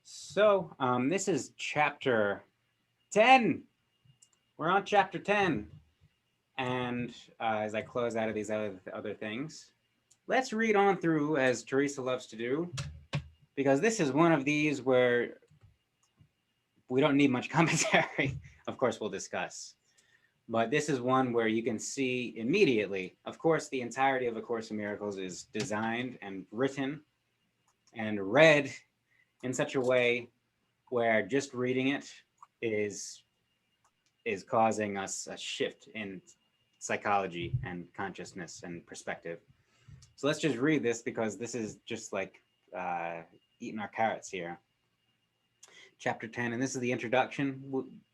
This is chapter 10. We're on chapter 10. And as I close out of these other things, let's read on through as Teresa loves to do, because this is one of these where we don't need much commentary. Of course, we'll discuss. But this is one where you can see immediately. Of course, the entirety of A Course in Miracles is designed and written and read in such a way where just reading it is is causing us a shift in psychology and consciousness and perspective. So let's just read this because this is just like eating our carrots here. Chapter 10, and this is the introduction.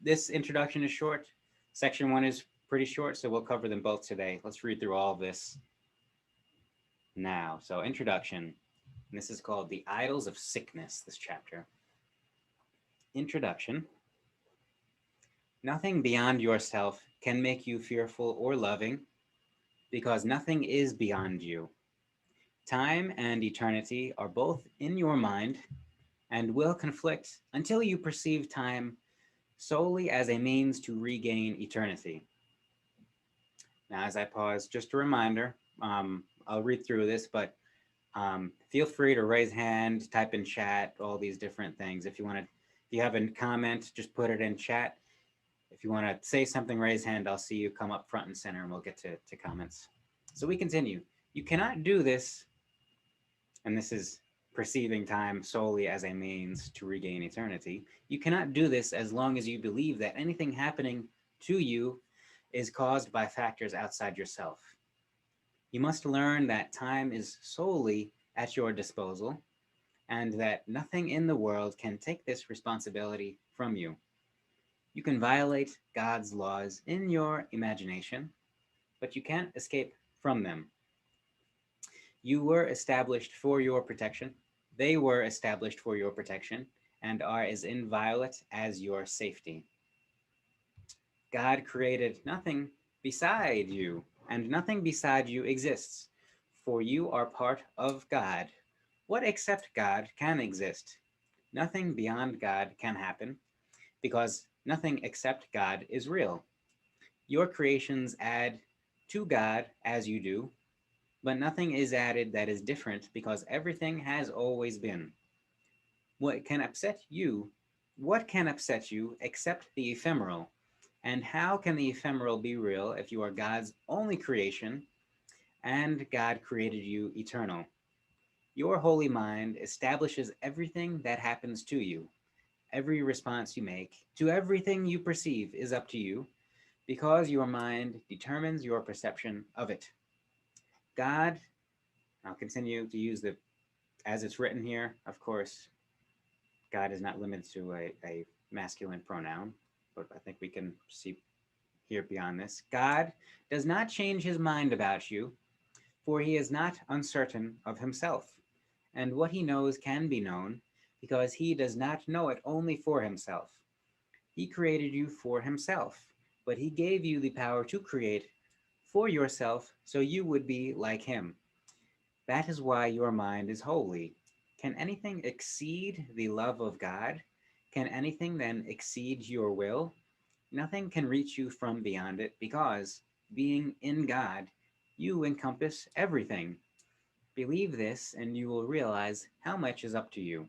This introduction is short. Section 1 is pretty short, so we'll cover them both today. Let's read through all of this now. So, introduction. And this is called The Idols of Sickness, this chapter. Introduction. Nothing beyond yourself can make you fearful or loving, because nothing is beyond you. Time and eternity are both in your mind and will conflict until you perceive time solely as a means to regain eternity. Now, as I pause, just a reminder, I'll read through this, but feel free to raise hand, type in chat, all these different things. If you have a comment, just put it in chat. If you want to say something, raise hand. I'll see you come up front and center, and we'll get to comments. So we continue. You cannot do this, and this is perceiving time solely as a means to regain eternity. You cannot do this as long as you believe that anything happening to you is caused by factors outside yourself. You must learn that time is solely at your disposal and that nothing in the world can take this responsibility from you. You can violate God's laws in your imagination, but you can't escape from them. You were established for your protection. They were established for your protection and are as inviolate as your safety. God created nothing beside you, and nothing beside you exists, for you are part of God. What except God can exist? Nothing beyond God can happen, because nothing except God is real. Your creations add to God as you do, but nothing is added that is different because everything has always been. What can upset you? What can upset you except the ephemeral? And how can the ephemeral be real if you are God's only creation and God created you eternal? Your holy mind establishes everything that happens to you. Every response you make to everything you perceive is up to you because your mind determines your perception of it. God, I'll continue to use the as it's written here, of course, God is not limited to a masculine pronoun, but I think we can see here beyond this. God does not change his mind about you, for he is not uncertain of himself, and what he knows can be known, because he does not know it only for himself. He created you for himself, but he gave you the power to create for yourself so you would be like him. That is why your mind is holy. Can anything exceed the love of God? Can anything then exceed your will? Nothing can reach you from beyond it because, being in God, you encompass everything. Believe this and you will realize how much is up to you.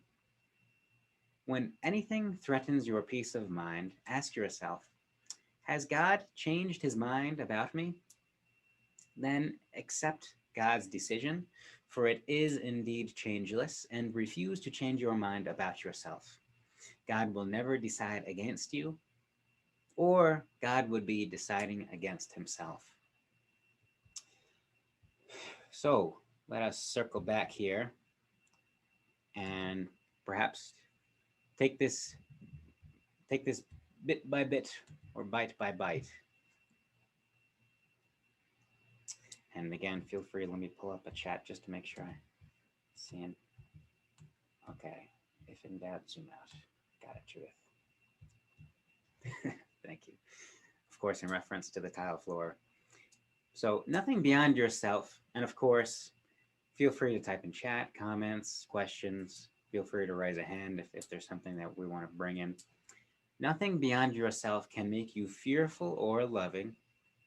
When anything threatens your peace of mind, ask yourself, has God changed his mind about me? Then accept God's decision, for it is indeed changeless, and refuse to change your mind about yourself. God will never decide against you, or God would be deciding against himself. So let us circle back here and perhaps take this take this bit by bit or bite by bite. And again, feel free, let me pull up a chat just to make sure I see it. Okay. If in doubt, zoom out. Got it, Judith. Thank you. Of course, in reference to the tile floor. So nothing beyond yourself. And of course, feel free to type in chat, comments, questions. Feel free to raise a hand if there's something that we want to bring in. Nothing beyond yourself can make you fearful or loving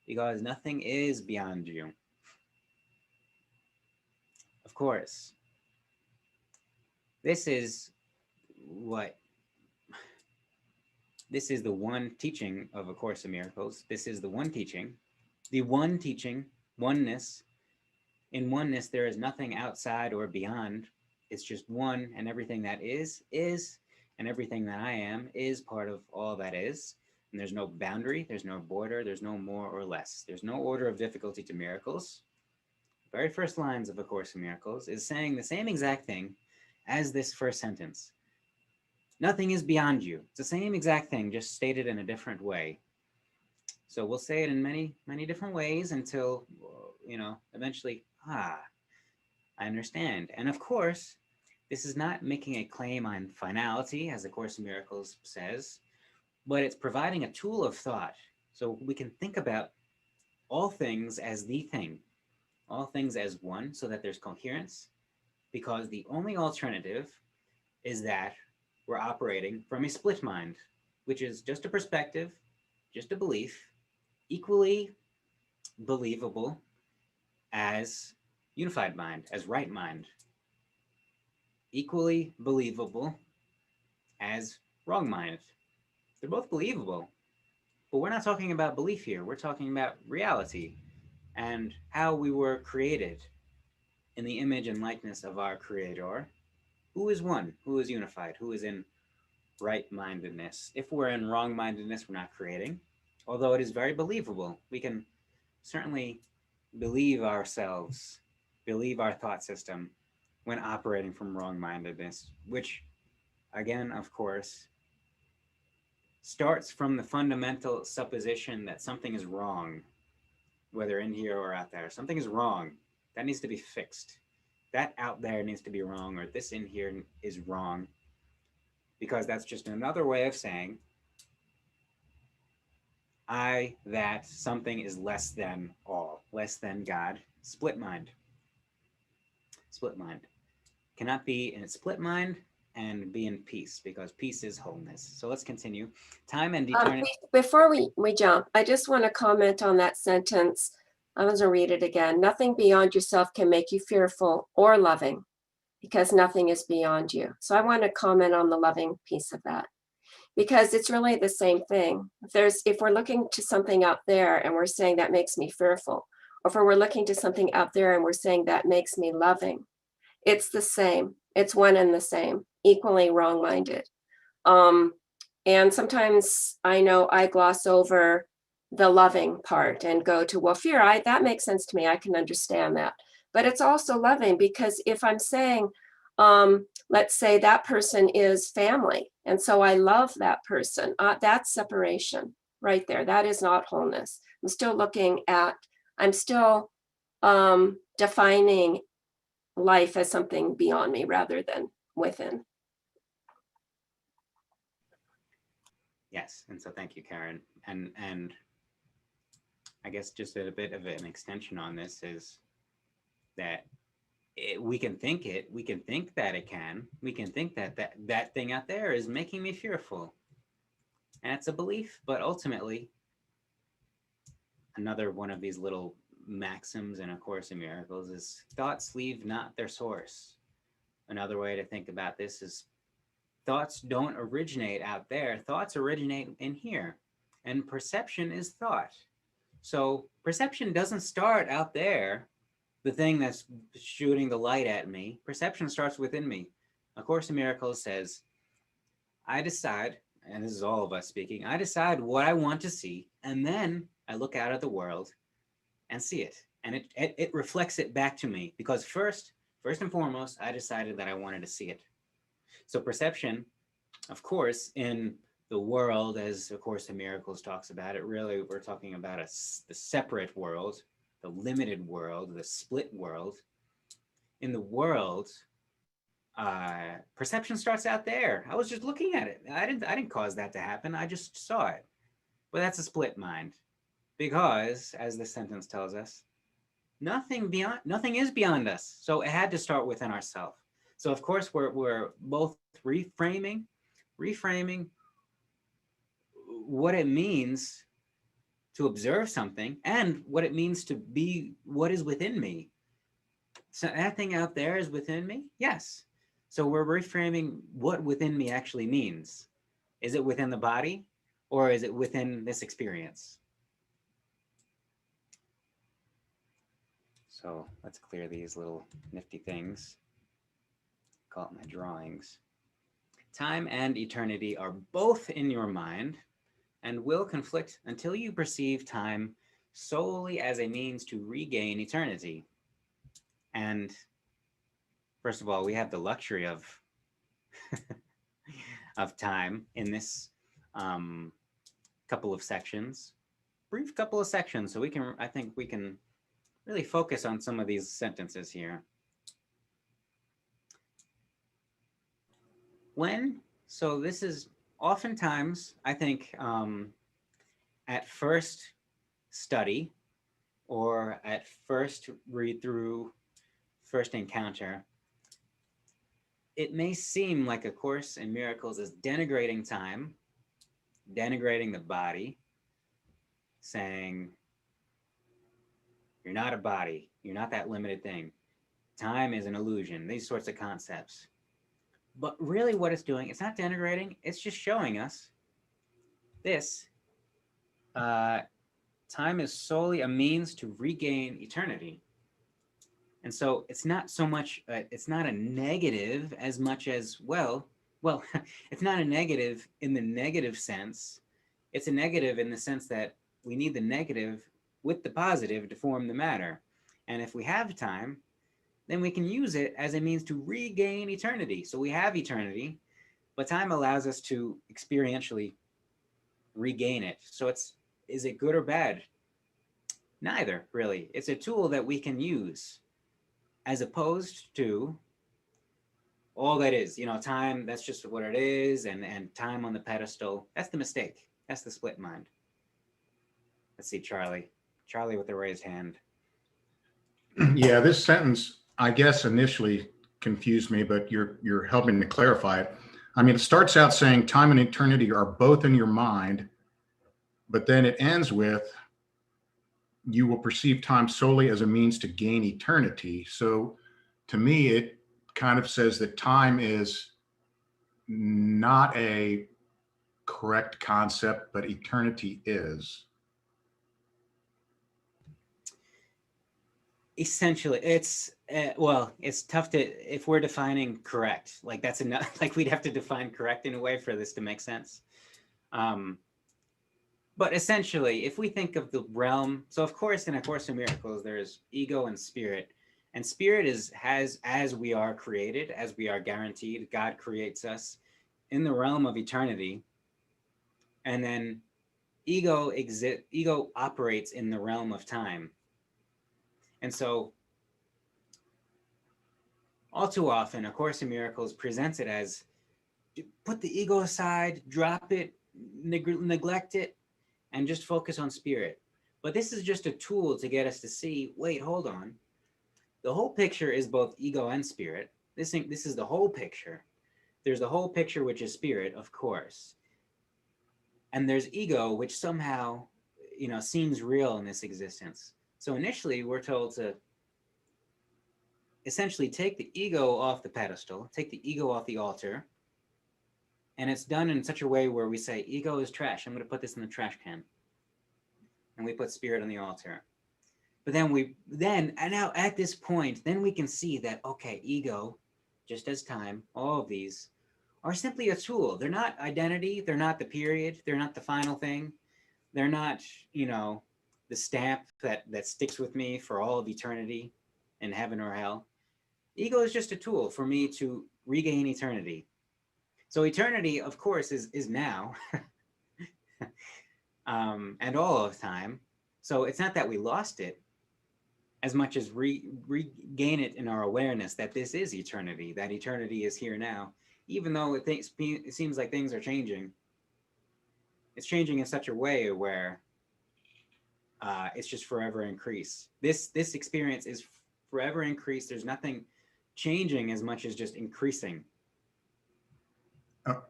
because nothing is beyond you. Of course, this is what this is the one teaching of A Course in Miracles. This is the one teaching, oneness. In oneness, there is nothing outside or beyond. It's just one, and everything that is, and everything that I am is part of all that is. And there's no boundary, there's no border, there's no more or less. There's no order of difficulty to miracles. The very first lines of A Course in Miracles is saying the same exact thing as this first sentence. Nothing is beyond you. It's the same exact thing, just stated in a different way. So we'll say it in many, many different ways until, eventually, I understand. And of course, this is not making a claim on finality, as A Course in Miracles says, but it's providing a tool of thought. So we can think about all things as the thing, all things as one, so that there's coherence, because the only alternative is that we're operating from a split mind, which is just a perspective, just a belief, equally believable as unified mind, as right mind, equally believable as wrong mind. They're both believable, but we're not talking about belief here. We're talking about reality and how we were created in the image and likeness of our Creator, who is one, who is unified, who is in right-mindedness. If we're in wrong-mindedness, we're not creating, although it is very believable. We can certainly believe ourselves, believe our thought system when operating from wrong-mindedness, which, again, of course, starts from the fundamental supposition that something is wrong, whether in here or out there. Something is wrong. That needs to be fixed. That out there needs to be wrong, or this in here is wrong, because that's just another way of saying that something is less than all, less than God. Split mind. Split mind. Cannot be in a split mind and be in peace, because peace is wholeness. So let's continue. Time and eternity. Before we jump, I just want to comment on that sentence. I'm going to read it again. Nothing beyond yourself can make you fearful or loving, because nothing is beyond you. So I want to comment on the loving piece of that, because it's really the same thing. If we're looking to something out there and we're saying that makes me fearful, or if we're looking to something out there and we're saying that makes me loving, it's the same. It's one and the same, equally wrong-minded. And sometimes I know I gloss over the loving part and go to, well, fear, that makes sense to me. I can understand that. But it's also loving, because if I'm saying, let's say that person is family, and so I love that person, that's separation right there. That is not wholeness. I'm still defining life as something beyond me rather than within. Yes, and so thank you, Karen. And I guess just a bit of an extension on this is that we can think that it can. We can think that thing out there is making me fearful. And it's a belief, but ultimately, another one of these little maxims in A Course in Miracles is thoughts leave not their source. Another way to think about this is thoughts don't originate out there. Thoughts originate in here. And perception is thought. So perception doesn't start out there, the thing that's shooting the light at me. Perception starts within me. A Course in Miracles says, I decide, and this is all of us speaking, I decide what I want to see, and then I look out at the world and see it. And it reflects it back to me, because first and foremost, I decided that I wanted to see it. So perception, of course, in the world, as A Course in Miracles talks about it, really we're talking about the separate world, the limited world, the split world. In the world, perception starts out there. I was just looking at it. I didn't cause that to happen. I just saw it. But that's a split mind, because, as the sentence tells us, nothing is beyond us. So it had to start within ourselves. So of course we're both reframing what it means to observe something and what it means to be what is within me. So that thing out there is within me? Yes. So we're reframing what within me actually means. Is it within the body or is it within this experience? So let's clear these little nifty things. Call it my drawings. Time and eternity are both in your mind and will conflict until you perceive time solely as a means to regain eternity. And first of all, we have the luxury of of time in this couple of sections, brief couple of sections, so I think we can really focus on some of these sentences here. So this is oftentimes, I think, at first study or at first read through, first encounter, it may seem like A Course in Miracles is denigrating time, denigrating the body, saying, you're not a body, you're not that limited thing. Time is an illusion, these sorts of concepts. But really what it's doing, it's not denigrating, it's just showing us this. Time is solely a means to regain eternity. And so it's not so much, it's not a negative as much as, well, it's not a negative in the negative sense. It's a negative in the sense that we need the negative with the positive to form the matter. And if we have time, then we can use it as a means to regain eternity. So we have eternity, but time allows us to experientially regain it. So is it good or bad? Neither, really. It's a tool that we can use, as opposed to all that is, time, that's just what it is, and time on the pedestal. That's the mistake. That's the split mind. Let's see, Charlie with the raised hand. Yeah, this sentence, I guess, initially confused me, but you're helping to clarify it. I mean, it starts out saying time and eternity are both in your mind, but then it ends with, you will perceive time solely as a means to gain eternity. So to me, it kind of says that time is not a correct concept, but eternity is. Essentially, it's it's tough to, if we're defining correct, like that's enough, like we'd have to define correct in a way for this to make sense. But essentially, if we think of the realm, so of course in A Course in Miracles, there's ego and spirit. And spirit has, as we are created, as we are guaranteed, God creates us in the realm of eternity. And then ego operates in the realm of time. And so all too often, A Course in Miracles presents it as, put the ego aside, drop it, neglect it, and just focus on spirit. But this is just a tool to get us to see, wait, hold on. The whole picture is both ego and spirit. This is the whole picture. There's the whole picture, which is spirit, of course. And there's ego, which somehow, seems real in this existence. So initially, we're told to essentially take the ego off the pedestal, take the ego off the altar. And it's done in such a way where we say, ego is trash. I'm going to put this in the trash can. And we put spirit on the altar. But then now at this point, then we can see that, okay, ego, just as time, all of these are simply a tool. They're not identity. They're not the period. They're not the final thing. They're not, the stamp that sticks with me for all of eternity in heaven or hell. Ego is just a tool for me to regain eternity. So eternity, of course, is now and all of time. So it's not that we lost it as much as regain it in our awareness that this is eternity, that eternity is here now, even though it seems like things are changing. It's changing in such a way where it's just forever increase. This experience is forever increased. There's nothing changing as much as just increasing.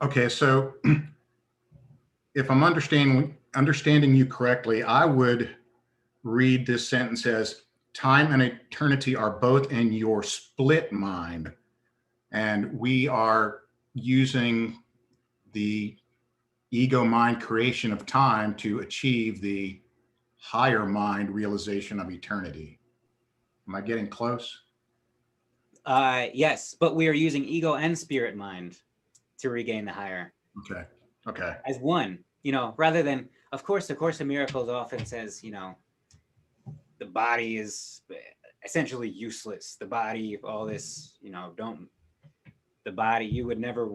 Okay, so if I'm understanding you correctly, I would read this sentence as time and eternity are both in your split mind, and we are using the ego mind creation of time to achieve the higher mind realization of eternity. Am I getting close? Yes, but we are using ego and spirit mind to regain the higher. Okay. Okay. As one, rather than, of course, the Course of Miracles often says, the body is essentially useless. The body, all this, the body, you would never,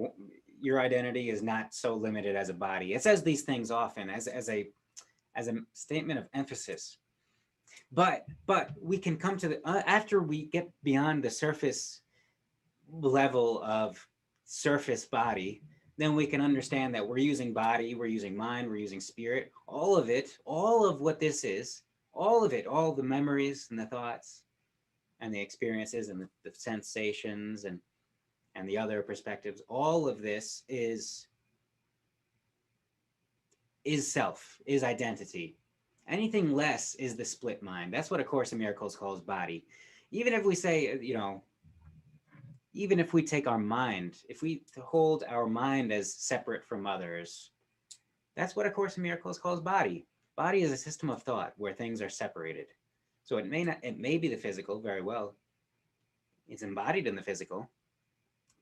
your identity is not so limited as a body. It says these things often as a statement of emphasis. But we can come to the, after we get beyond the surface level of surface body, then we can understand that we're using body, we're using mind, we're using spirit, all of it, all of what this is, all of it, all the memories and the thoughts and the experiences and the sensations and the other perspectives, all of this is self, is identity. Anything less is the split mind. That's what A Course in Miracles calls body. Even if we say, even if we take our mind, if we hold our mind as separate from others, that's what A Course in Miracles calls body. Body is a system of thought where things are separated. So it may be the physical, very well. It's embodied in the physical,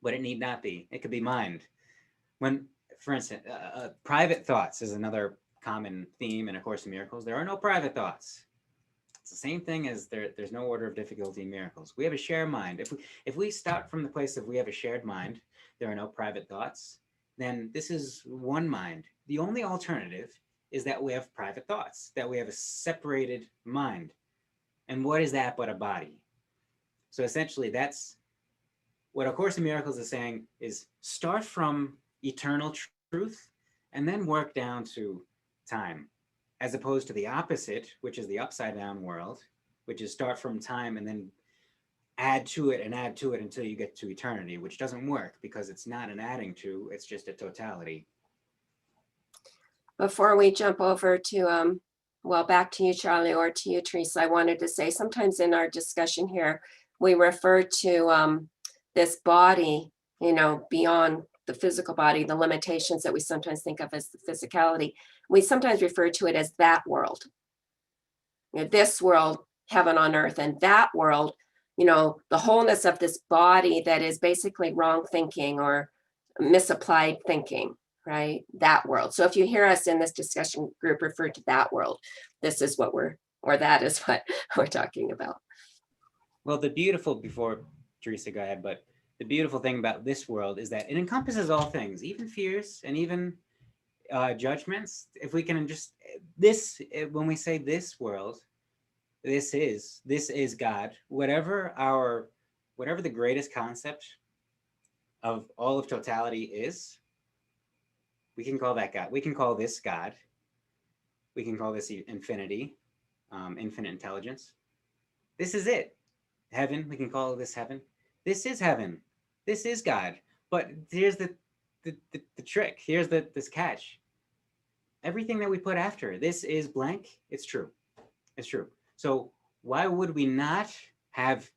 but it need not be. It could be mind. When, for instance, private thoughts is another common theme in A Course in Miracles. There are no private thoughts. It's the same thing as there's no order of difficulty in miracles. We have a shared mind. If we start from the place of we have a shared mind, there are no private thoughts, then this is one mind. The only alternative is that we have private thoughts, that we have a separated mind. And what is that but a body? So essentially that's what A Course in Miracles is saying, is start from eternal truth and then work down to time, as opposed to the opposite, which is the upside down world, which is start from time and then add to it until you get to eternity, which doesn't work because it's not an adding to, it's just a totality. Before we jump over to, well, back to you, Charlie, or to you, Teresa, I wanted to say sometimes in our discussion here, we refer to this body, beyond the physical body, the limitations that we sometimes think of as the physicality. We sometimes refer to it as that world. This world, heaven on earth, and that world, the wholeness of this body that is basically wrong thinking or misapplied thinking, right? That world. So if you hear us in this discussion group refer to that world, this is what that is what we're talking about. Well, before Teresa, go ahead, but the beautiful thing about this world is that it encompasses all things, even fears and even judgments. If we can just, when we say this world, this is God, whatever the greatest concept of all of totality is, we can call that God. We can call this God. We can call this infinity, infinite intelligence. This is it. Heaven, we can call this heaven. This is heaven. This is God. But here's the trick. Here's this catch. Everything that we put after this is blank. It's true. It's true. So why would we have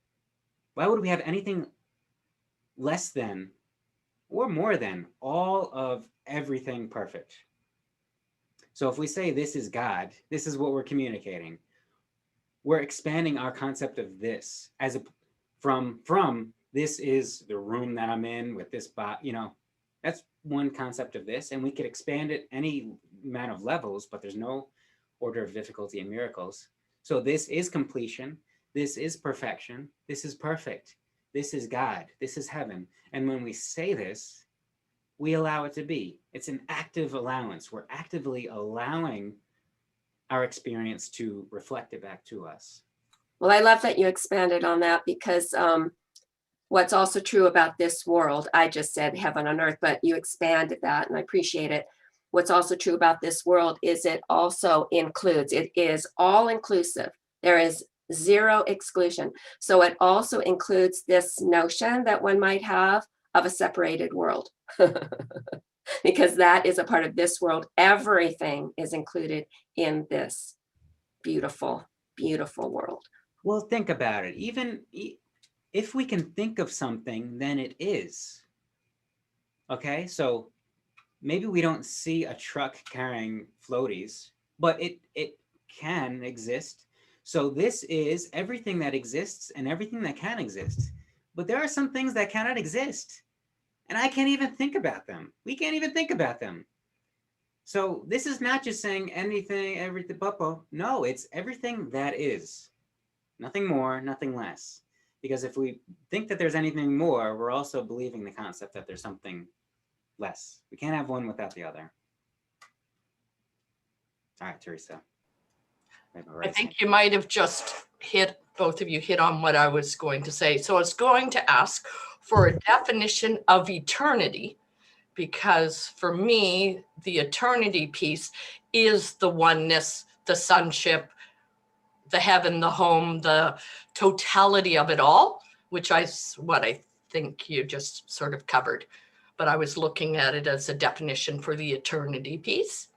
anything less than or more than all of everything perfect? So if we say this is God, this is what we're communicating. We're expanding our concept of this from this is the room that I'm in with this body, that's one concept of this, and we could expand it any amount of levels, but there's no order of difficulty in miracles. So this is completion, this is perfection, this is perfect, this is God, this is heaven. And when we say this, we allow it to be. It's an active allowance. We're actively allowing our experience to reflect it back to us. Well, I love that you expanded on that, because what's also true about this world, I just said heaven on earth, but you expanded that and I appreciate it. What's also true about this world is it also includes, it is all inclusive. There is zero exclusion. So it also includes this notion that one might have of a separated world. Because that is a part of this world. Everything is included in this beautiful, beautiful world. Well, think about it. Even if we can think of something, then it is. Okay, so maybe we don't see a truck carrying floaties, but it can exist. So this is everything that exists and everything that can exist. But there are some things that cannot exist. And I can't even think about them. We can't even think about them. So this is not just saying anything, everything, no, it's everything that is. Nothing more, nothing less. Because if we think that there's anything more, we're also believing the concept that there's something less. We can't have one without the other. All right, Teresa. I think you might have just both of you hit on what I was going to say. So I was going to ask for a definition of eternity, because for me, the eternity piece is the oneness, the sonship, the heaven, the home, the totality of it all, which what I think you just sort of covered. But I was looking at it as a definition for the eternity piece,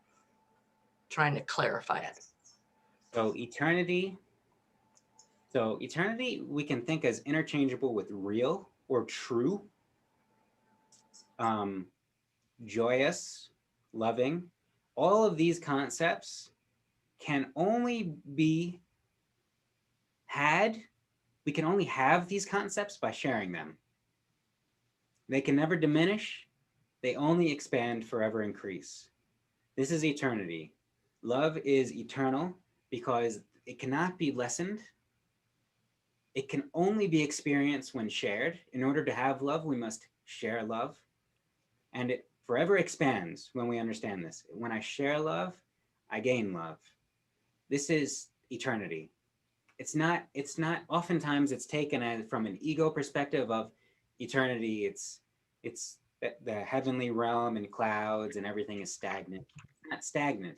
trying to clarify it. So eternity we can think as interchangeable with real or true, joyous, loving. All of these concepts can only be had, we can only have these concepts by sharing them. They can never diminish, they only expand, forever increase. This is eternity. Love is eternal because it cannot be lessened. It can only be experienced when shared. In order to have love, we must share love. And it forever expands when we understand this. When I share love, I gain love. This is eternity. It's not, oftentimes it's taken from an ego perspective of eternity. It's the heavenly realm and clouds and everything is stagnant. It's not stagnant.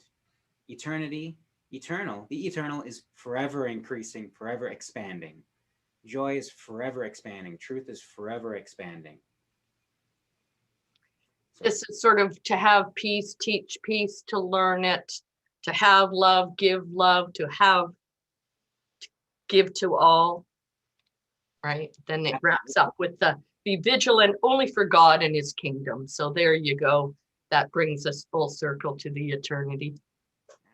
Eternity, eternal. The eternal is forever increasing, forever expanding. Joy is forever expanding. Truth is forever expanding. So, this is sort of to have peace, teach peace, to learn it, to have love, to have, to give to all, right? Then it wraps up with the be vigilant only for God and his kingdom. So there you go. That brings us full circle to the eternity.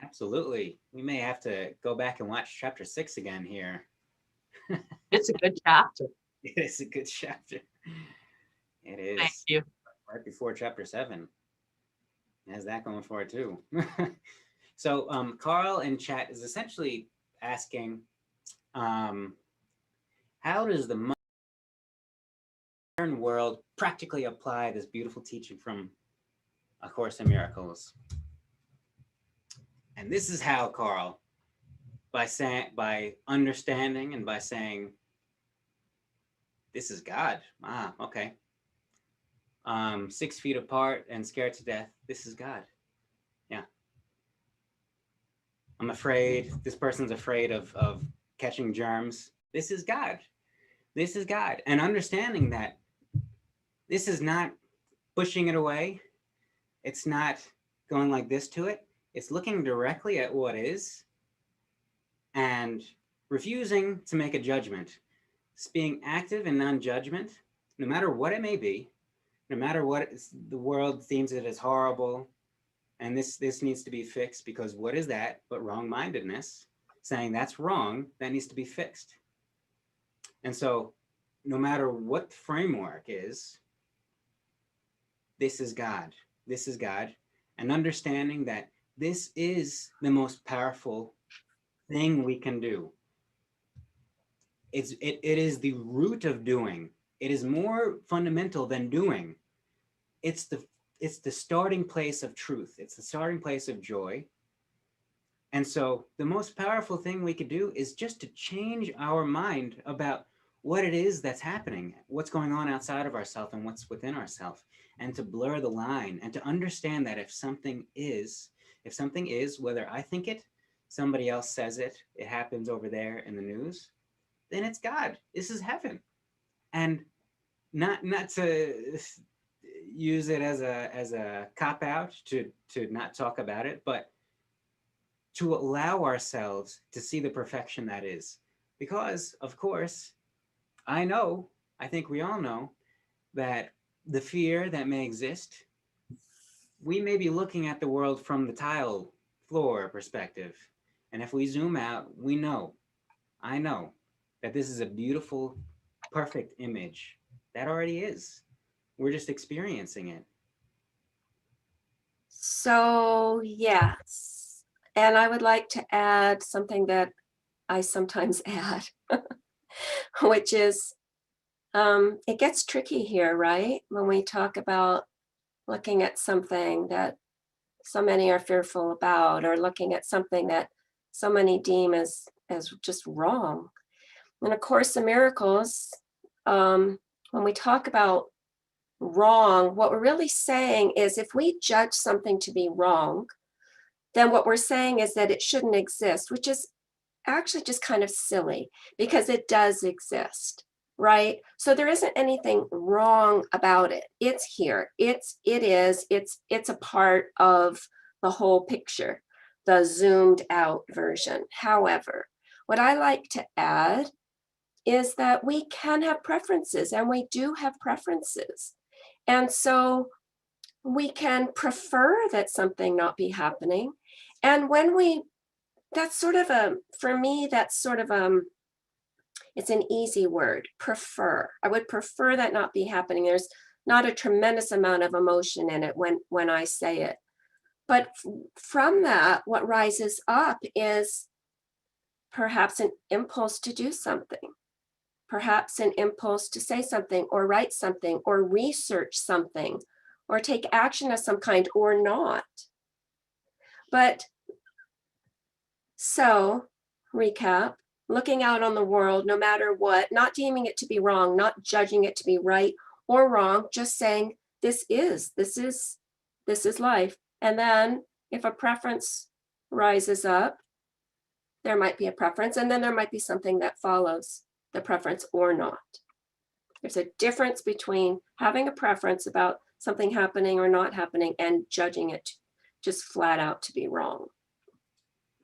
absolutely. We may have to go back and watch chapter 6 again here. It's a good chapter. It is a good chapter. It is. Thank you. Right before chapter 7. It has that going for it too. So Carl in chat is essentially asking, how does the modern world practically apply this beautiful teaching from A Course in Miracles? And this is how, Carl, by understanding and by saying, this is God. Ah, okay. 6 feet apart and scared to death. This is God. Yeah. I'm afraid. This person's afraid of catching germs. This is God. This is God. And understanding that this is not pushing it away. It's not going like this to it. It's looking directly at what is and refusing to make a judgment. It's being active in non-judgment, no matter what it may be, no matter what the world deems it as horrible, and this needs to be fixed, because what is that but wrong-mindedness, saying that's wrong, that needs to be fixed. And so no matter what the framework is, this is God. This is God. And understanding that this is the most powerful thing we can do. It is the root of doing. It is more fundamental than doing. It's the starting place of truth. It's the starting place of joy. And so the most powerful thing we could do is just to change our mind about what it is that's happening, what's going on outside of ourselves and what's within ourselves, and to blur the line and to understand that if something is, whether I think it, somebody else says it, it happens over there in the news, then it's God. This is heaven. And not to use it as a cop out to not talk about it, but to allow ourselves to see the perfection that is. Because, of course, I think we all know that the fear that may exist, we may be looking at the world from the tile floor perspective. And if we zoom out, I know that this is a beautiful, perfect image. That already is. We're just experiencing it. So, yes. And I would like to add something that I sometimes add, which is it gets tricky here, right? When we talk about looking at something that so many are fearful about, or looking at something that so many deem as just wrong. In A Course in Miracles, when we talk about wrong, what we're really saying is if we judge something to be wrong, then what we're saying is that it shouldn't exist, which is actually just kind of silly because it does exist, right? So there isn't anything wrong about it. It's here. It's a part of the whole picture, the zoomed out version. However, what I like to add is that we can have preferences, and we do have preferences. And so we can prefer that something not be happening. And that's sort of for me, that's sort of, it's an easy word, prefer. I would prefer that not be happening. There's not a tremendous amount of emotion in it when I say it. But from that, what rises up is perhaps an impulse to do something, perhaps an impulse to say something or write something or research something or take action of some kind or not. But so, recap, looking out on the world, no matter what, not deeming it to be wrong, not judging it to be right or wrong, just saying, this is life. And then if a preference rises up, there might be a preference, and then there might be something that follows the preference or not. There's a difference between having a preference about something happening or not happening and judging it just flat out to be wrong.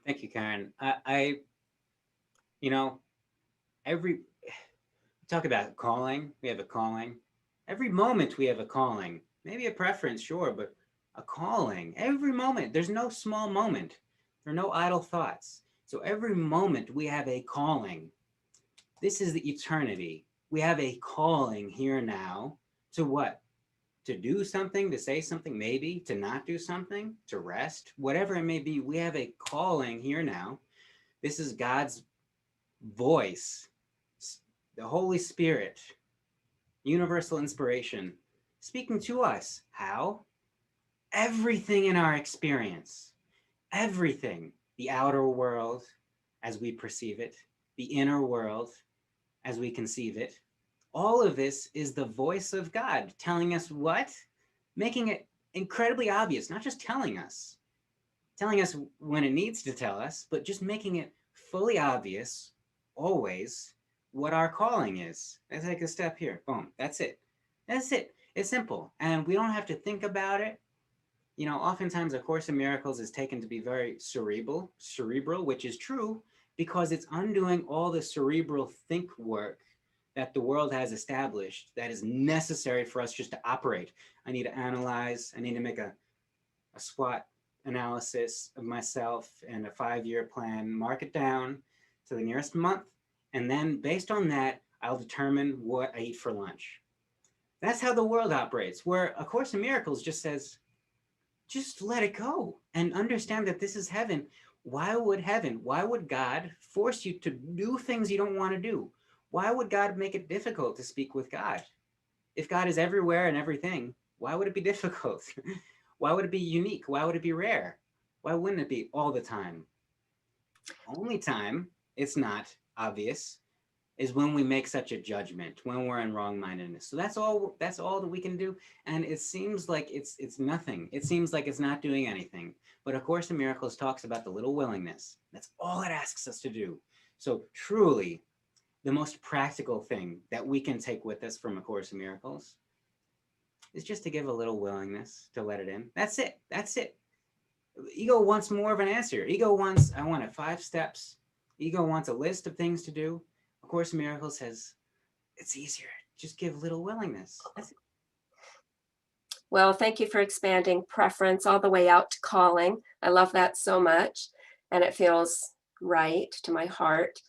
Thank you, Karen. Talk about calling. We have a calling. Every moment we have a calling. Maybe a preference, sure, but a calling. Every moment. There's no small moment. There are no idle thoughts. So every moment we have a calling. This is the eternity. We have a calling here now to what? To do something, to say something, maybe, to not do something, to rest, whatever it may be. We have a calling here now. This is God's voice, the Holy Spirit, universal inspiration, speaking to us. How? Everything in our experience, everything, the outer world as we perceive it, the inner world as we conceive it, all of this is the voice of God telling us what? Making it incredibly obvious, not just telling us when it needs to tell us, but just making it fully obvious, always, what our calling is. Let's take a step here. Boom. That's it. That's it. It's simple. And we don't have to think about it. Oftentimes A Course in Miracles is taken to be very cerebral, which is true because it's undoing all the cerebral think work that the world has established that is necessary for us just to operate. I need to analyze. I need to make a SWOT analysis of myself and a 5-year plan, mark it down to the nearest month. And then based on that, I'll determine what I eat for lunch. That's how the world operates, where A Course in Miracles just says, just let it go and understand that this is heaven. Why would God force you to do things you don't want to do? Why would God make it difficult to speak with God? If God is everywhere and everything, why would it be difficult? Why would it be unique? Why would it be rare? Why wouldn't it be all the time? Only time it's not obvious is when we make such a judgment, when we're in wrong-mindedness. So that's all that we can do. And it seems like it's nothing. It seems like it's not doing anything. But A Course in Miracles talks about the little willingness. That's all it asks us to do. So truly, the most practical thing that we can take with us from A Course in Miracles is just to give a little willingness to let it in. That's it. That's it. Ego wants more of an answer. Ego wants, I want it 5 steps. Ego wants a list of things to do. A Course in Miracles says, it's easier. Just give little willingness. That's it. Well, thank you for expanding preference all the way out to calling. I love that so much. And it feels right to my heart.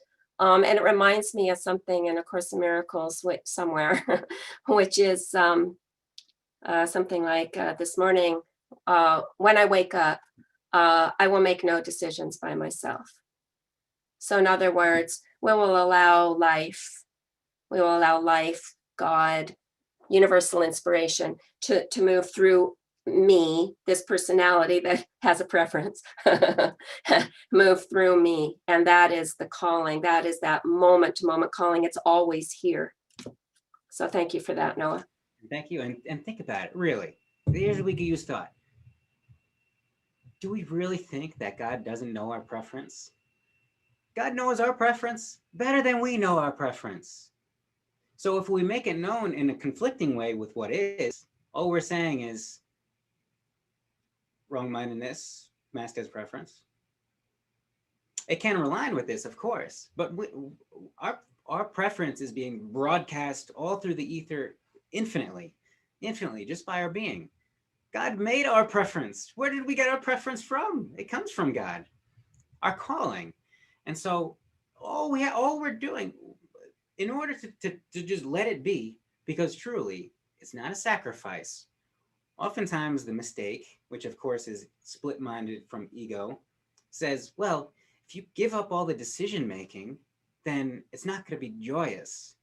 And it reminds me of something in A Course in Miracles somewhere, which is something like this morning, when I wake up, I will make no decisions by myself. So in other words, we will allow life, God, universal inspiration to move through me, this personality that has a preference, move through me. And that is the calling. That is that moment to moment calling. It's always here. So thank you for that, Noah. Thank you. And think about it, really. Here's a we could use thought. Do we really think that God doesn't know our preference? God knows our preference better than we know our preference. So if we make it known in a conflicting way with what is, all we're saying is wrong-mindedness masked as preference. It can align with this, of course, but our preference is being broadcast all through the ether infinitely, just by our being. God made our preference. Where did we get our preference from? It comes from God, our calling. And so all we're doing, in order to just let it be, because truly it's not a sacrifice. Oftentimes the mistake, which of course is split-minded from ego, says, well, if you give up all the decision-making, then it's not going to be joyous.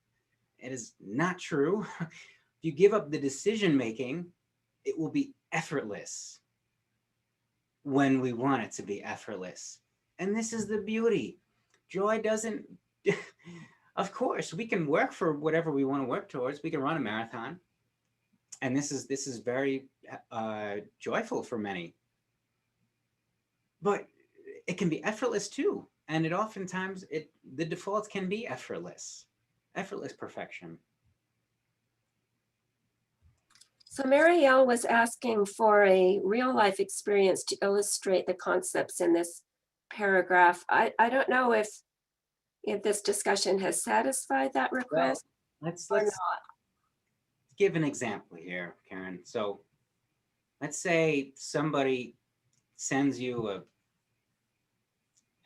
It is not true. If you give up the decision-making, it will be effortless when we want it to be effortless. And this is the beauty. Joy doesn't, of course, we can work for whatever we want to work towards. We can run a marathon. And this is very joyful for many. But it can be effortless too. And it oftentimes, the default can be effortless perfection. So Marielle was asking for a real life experience to illustrate the concepts in this paragraph. I don't know if this discussion has satisfied that request. Well, let's give an example here, Karen. So let's say somebody sends you an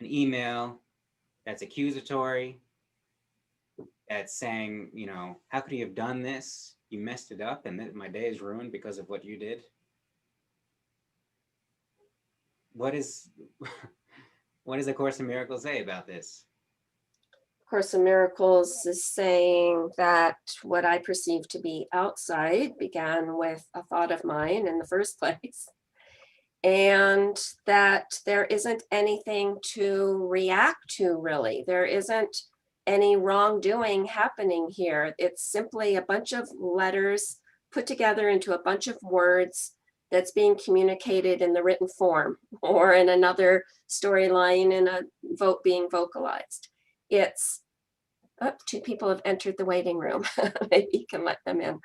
email that's accusatory, that's saying, you know, how could you have done this? You messed it up and my day is ruined because of what you did. What is A Course in Miracles say about this? Course in Miracles is saying that what I perceive to be outside began with a thought of mine in the first place, and that there isn't anything to react to, really. There isn't any wrongdoing happening here. It's simply a bunch of letters put together into a bunch of words that's being communicated in the written form or in another storyline in a vote being vocalized. It's, oh, 2 people have entered the waiting room. Maybe you can let them in.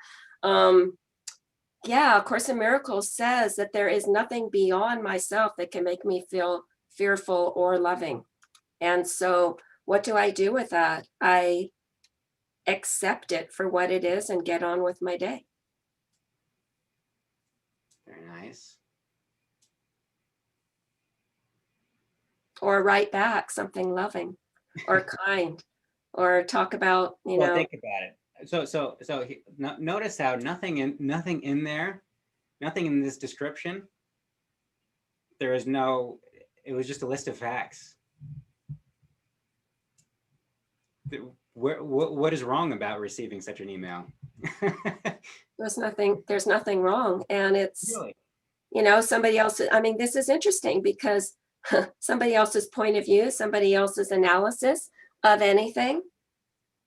Yeah, A Course in Miracles says that there is nothing beyond myself that can make me feel fearful or loving. And so what do I do with that? I accept it for what it is and get on with my day. Very nice. Or write back something loving or kind, or talk about, you know. Think about it. So notice how nothing in there, nothing in this description, there is no, it was just a list of facts. What is wrong about receiving such an email? There's nothing wrong. And it's, really? You know, somebody else, I mean, this is interesting because somebody else's point of view, somebody else's analysis of anything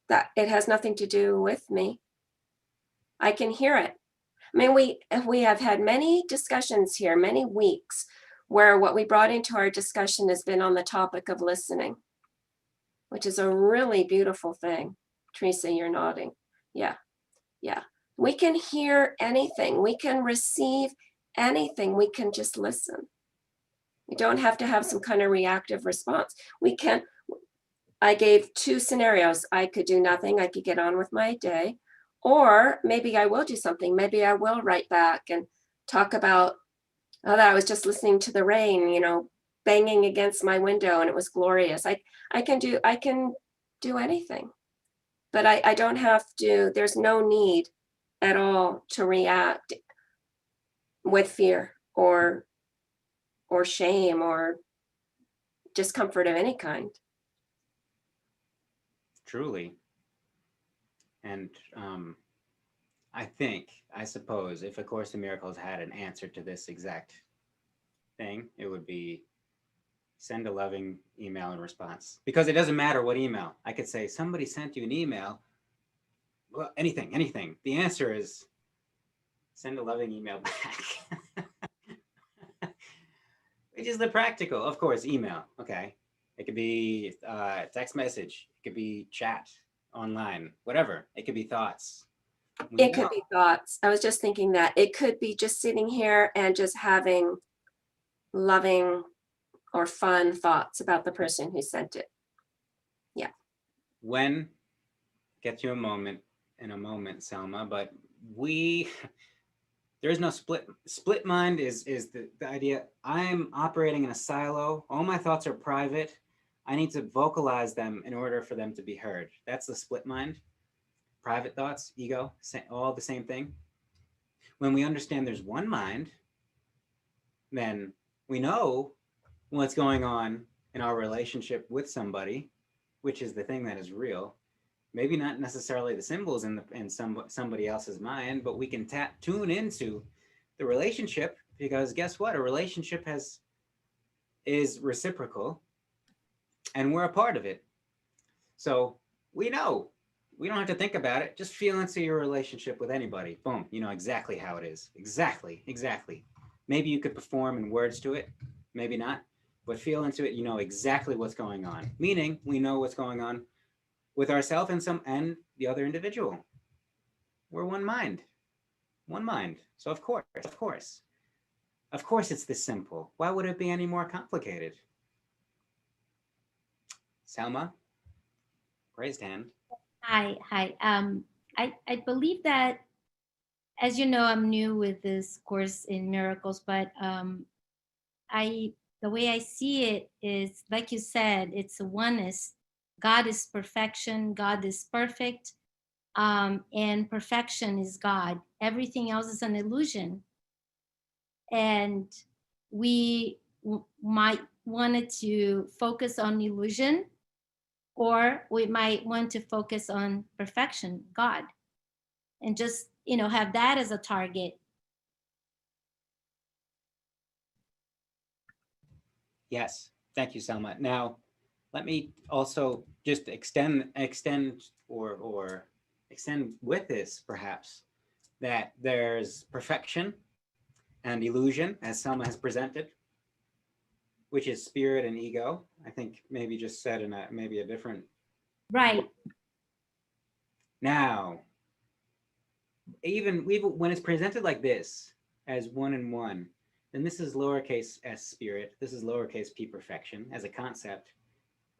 that it has nothing to do with me. I can hear it. I mean, we have had many discussions here, many weeks, where what we brought into our discussion has been on the topic of listening, which is a really beautiful thing. Teresa, you're nodding. Yeah, yeah. We can hear anything. We can receive anything. We can just listen. We don't have to have some kind of reactive response. We can. I gave 2 scenarios. I could do nothing. I could get on with my day. Or maybe I will do something. Maybe I will write back and talk about, oh, that I was just listening to the rain, you know, banging against my window and it was glorious. I can do anything, but I don't have to, there's no need at all to react with fear or shame or discomfort of any kind. Truly. And I suppose if A Course in Miracles had an answer to this exact thing, it would be send a loving email in response. Because it doesn't matter what email. I could say, somebody sent you an email. Well, anything. The answer is send a loving email back. Which is the practical, of course, email. Okay. It could be text message. It could be chat online, whatever. It could be thoughts. It could be thoughts. I was just thinking that it could be just sitting here and just having loving or fun thoughts about the person who sent it. Yeah. When, get you a moment in a moment, Selma, but there is no split mind is the idea. I'm operating in a silo. All my thoughts are private. I need to vocalize them in order for them to be heard. That's the split mind. Private thoughts, ego, all the same thing. When we understand there's one mind, then we know what's going on in our relationship with somebody, which is the thing that is real. Maybe not necessarily the symbols in somebody else's mind, but we can tune into the relationship, because guess what? A relationship is reciprocal, and we're a part of it. So we know. We don't have to think about it. Just feel into your relationship with anybody. Boom. You know exactly how it is. Exactly. Maybe you could perform in words to it. Maybe not. But feel into it. You know exactly what's going on. Meaning we know what's going on with ourselves and the other individual. We're one mind. One mind. So of course it's this simple. Why would it be any more complicated? Selma, raised hand. Hi. I believe that, as you know, I'm new with this Course in Miracles, but the way I see it is, like you said, it's a oneness. God is perfection. God is perfect, and perfection is God. Everything else is an illusion, and we might wanted to focus on illusion, or we might want to focus on perfection, God, and just, have that as a target. Yes, thank you, Selma. Now, let me also just extend with this, perhaps, that there's perfection and illusion, as Selma has presented, which is spirit and ego. I think maybe just said in maybe a different. Right. Now, even when it's presented like this, as one and one, then this is lowercase s spirit. This is lowercase p perfection as a concept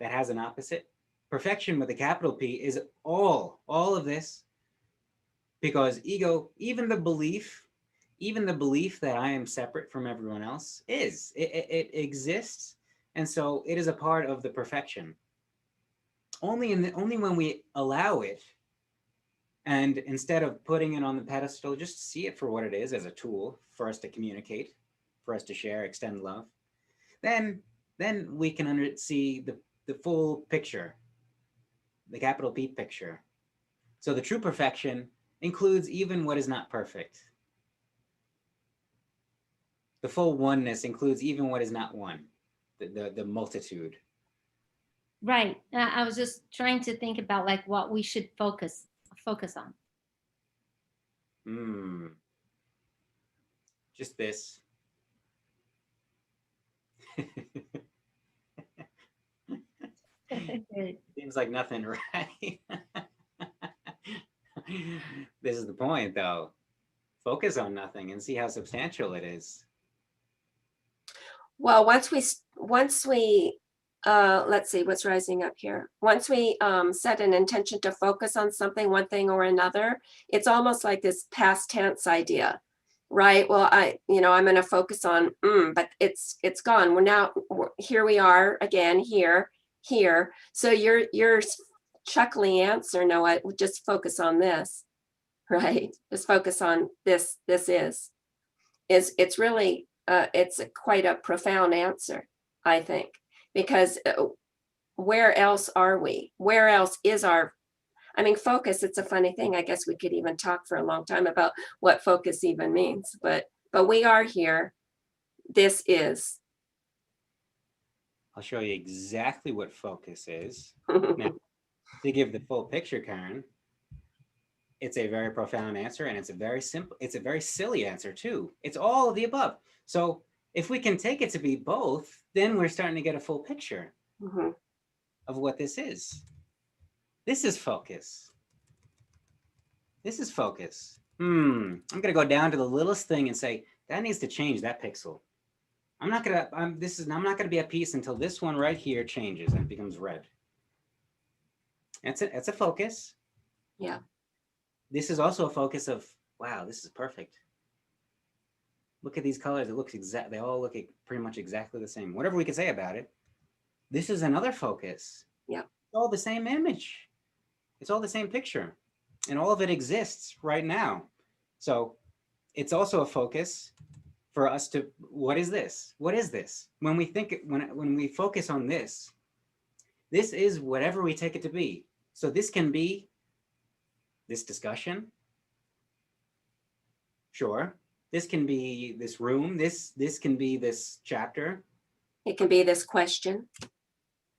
that has an opposite. Perfection with a capital P is all of this, because ego, even the belief that I am separate from everyone else it exists, and so it is a part of the perfection. Only when we allow it, and instead of putting it on the pedestal, just see it for what it is, as a tool for us to communicate, for us to share, extend love, then we can see the full picture, the capital P picture. So the true perfection includes even what is not perfect. The full oneness includes even what is not one, the multitude. Right. I was just trying to think about like what we should focus on. Just this. Good. Seems like nothing, right? This is the point, though. Focus on nothing and see how substantial it is. Well, once we let's see what's rising up here. Once we set an intention to focus on something, one thing or another, it's almost like this past tense idea, right? Well, I'm going to focus on, but it's gone. Here we are again, here. So your chuckly answer, Noah, just focus on this, right? Just focus on this. It's really, it's quite a profound answer, I think, because where else are we? Where else is focus? It's a funny thing. I guess we could even talk for a long time about what focus even means, but we are here. This is. I'll show you exactly what focus is. Now, to give the full picture, Karen, it's a very profound answer, and it's a very silly answer too. It's all of the above. So if we can take it to be both, then we're starting to get a full picture of what this is. This is focus. This is focus. I'm going to go down to the littlest thing and say, that needs to change that pixel. I'm not going to be at peace until this one right here changes and it becomes red. It's a focus. Yeah. This is also a focus of, wow, this is perfect. Look at these colors. It looks they all look pretty much exactly the same. Whatever we can say about it. This is another focus. Yeah. It's all the same image. It's all the same picture. And all of it exists right now. So it's also a focus for us to, what is this? What is this? When we focus on this is whatever we take it to be. So this can be this discussion. Sure. This can be this room. This can be this chapter. It can be this question. It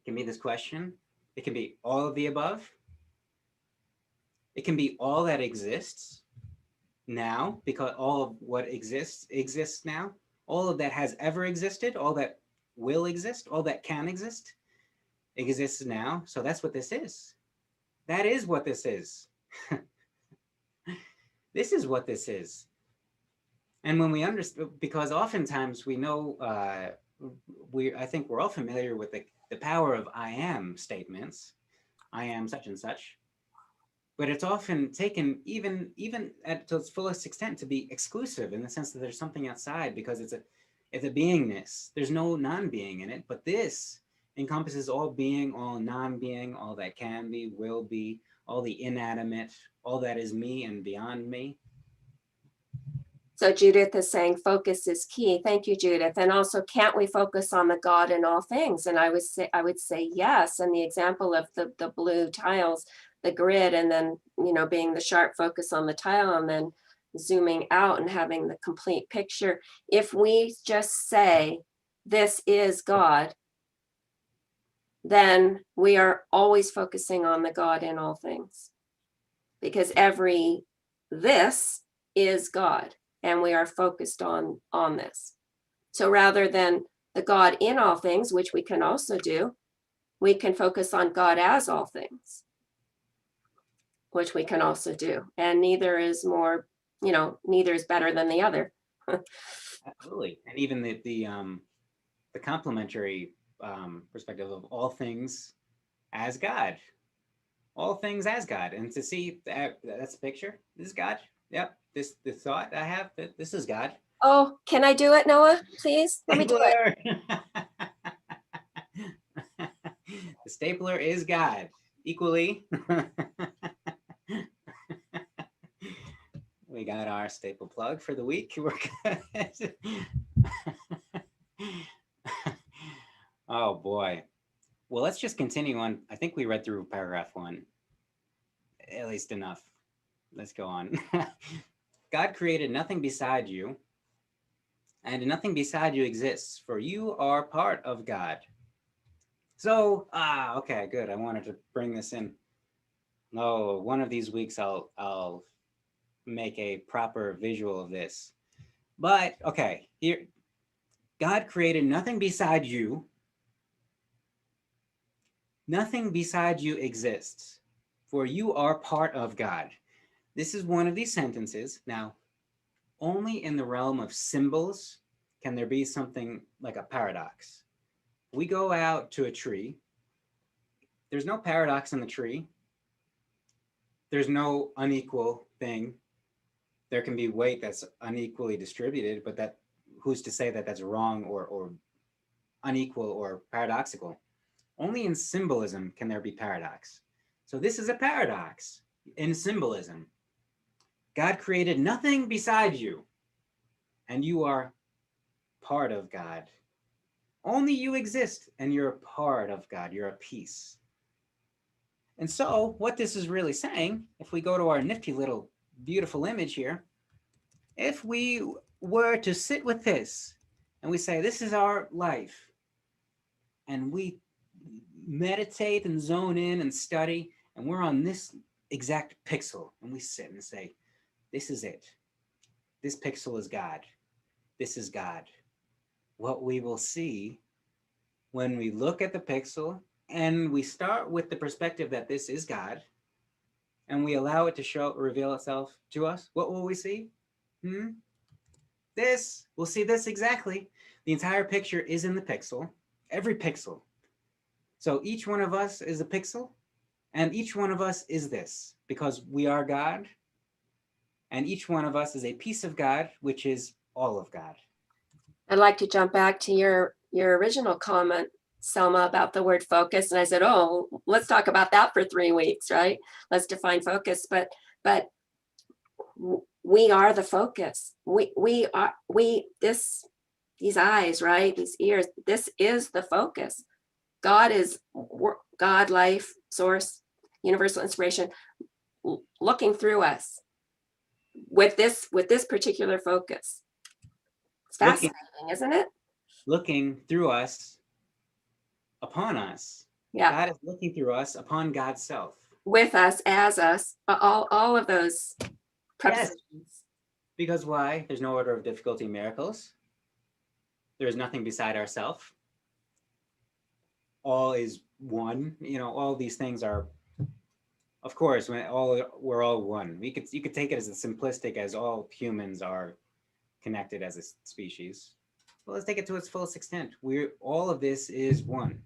can be this question. It can be all of the above. It can be all that exists now, because all of what exists now. All of that has ever existed, all that will exist, all that can exist, exists now. So that's what this is. That is what this is. This is what this is. And when we understand, because oftentimes we know, I think we're all familiar with the power of I am statements. I am such and such. But it's often taken even to its fullest extent to be exclusive, in the sense that there's something outside, because it's a beingness. There's no non-being in it, but this encompasses all being, all non-being, all that can be, will be, all the inanimate, all that is me and beyond me. So Judith is saying focus is key. Thank you, Judith. And also, can't we focus on the God in all things? And I would say yes. And the example of the blue tiles, the grid, and then, being the sharp focus on the tile, and then zooming out and having the complete picture. If we just say, this is God, then we are always focusing on the God in all things, because every this is God, and we are focused on this. So rather than the God in all things, which we can also do, we can focus on God as all things, which we can also do. And neither is neither is better than the other. Absolutely. And even the complementary perspective of all things as God. All things as God. And to see that's a picture. This is God. Yep. The thought I have, this is God. Oh, can I do it, Noah? Please? Let me do it. The stapler is God. Equally. We got our staple plug for the week. We're good. Oh boy. Well, let's just continue on. I think we read through paragraph 1. At least enough. Let's go on. God created nothing beside you, and nothing beside you exists, for you are part of God. So, okay, good. I wanted to bring this in. No, one of these weeks I'll make a proper visual of this. But okay, here, God created nothing beside you. Nothing beside you exists, for you are part of God. This is one of these sentences. Now, only in the realm of symbols can there be something like a paradox. We go out to a tree. There's no paradox in the tree. There's no unequal thing. There can be weight that's unequally distributed, but that who's to say that that's wrong or unequal or paradoxical? Only in symbolism can there be paradox. So this is a paradox in symbolism. God created nothing beside you, and you are part of God. Only you exist, and you're a part of God. You're a piece. And so what this is really saying, if we go to our nifty little beautiful image here, if we were to sit with this and we say, this is our life, and we meditate and zone in and study, and we're on this exact pixel, and we sit and say, this is it. This pixel is God. This is God. What we will see when we look at the pixel and we start with the perspective that this is God, and we allow it to reveal itself to us, what will we see? This, we'll see this exactly. The entire picture is in the pixel, every pixel. So each one of us is a pixel, and each one of us is this, because we are God, and each one of us is a piece of God, which is all of God. I'd like to jump back to your original comment, Selma, about the word focus. And I said, oh, let's talk about that for 3 weeks, right? Let's define focus. But we are the focus. These eyes, right? These ears, this is the focus. God is God, life, source, universal inspiration, looking through us with this particular focus. It's fascinating, isn't it? Looking through us, upon us. Yeah. God is looking through us upon God's self. With us, as us, all of those prepositions. Yes. Because why? There's no order of difficulty in miracles. There is nothing beside ourself. All is one. All these things are, of course, we're all one. You could take it as simplistic as all humans are connected as a species. Well, let's take it to its fullest extent. All of this is one.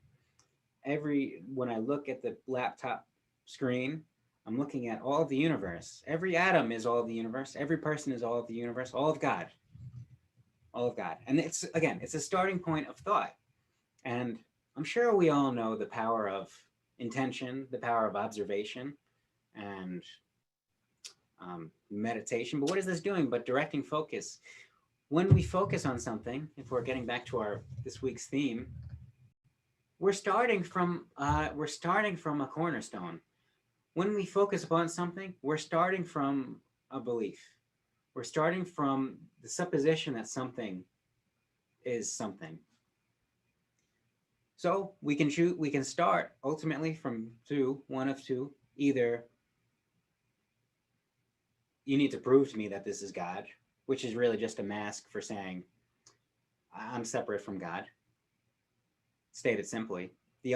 When I look at the laptop screen, I'm looking at all of the universe. Every atom is all of the universe. Every person is all of the universe. All of God. All of God. And it's a starting point of thought. And I'm sure we all know the power of intention, the power of observation, and meditation. But what is this doing but directing focus? When we focus on something, if we're getting back to this week's theme, we're starting from a cornerstone. When we focus upon something, we're starting from a belief. We're starting from the supposition that something is something. So we can start ultimately from one of two. Either you need to prove to me that this is God, which is really just a mask for saying I'm separate from God, stated simply. The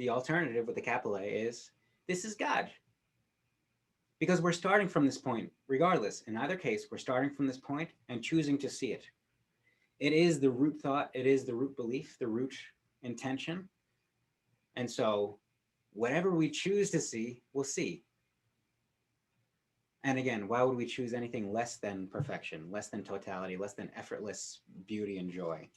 alternative with the capital A is this is God. Because we're starting from this point, regardless. In either case, we're starting from this point and choosing to see it. It is the root thought, it is the root belief, the root intention. And so whatever we choose to see, we'll see. And again, why would we choose anything less than perfection, less than totality, less than effortless beauty and joy?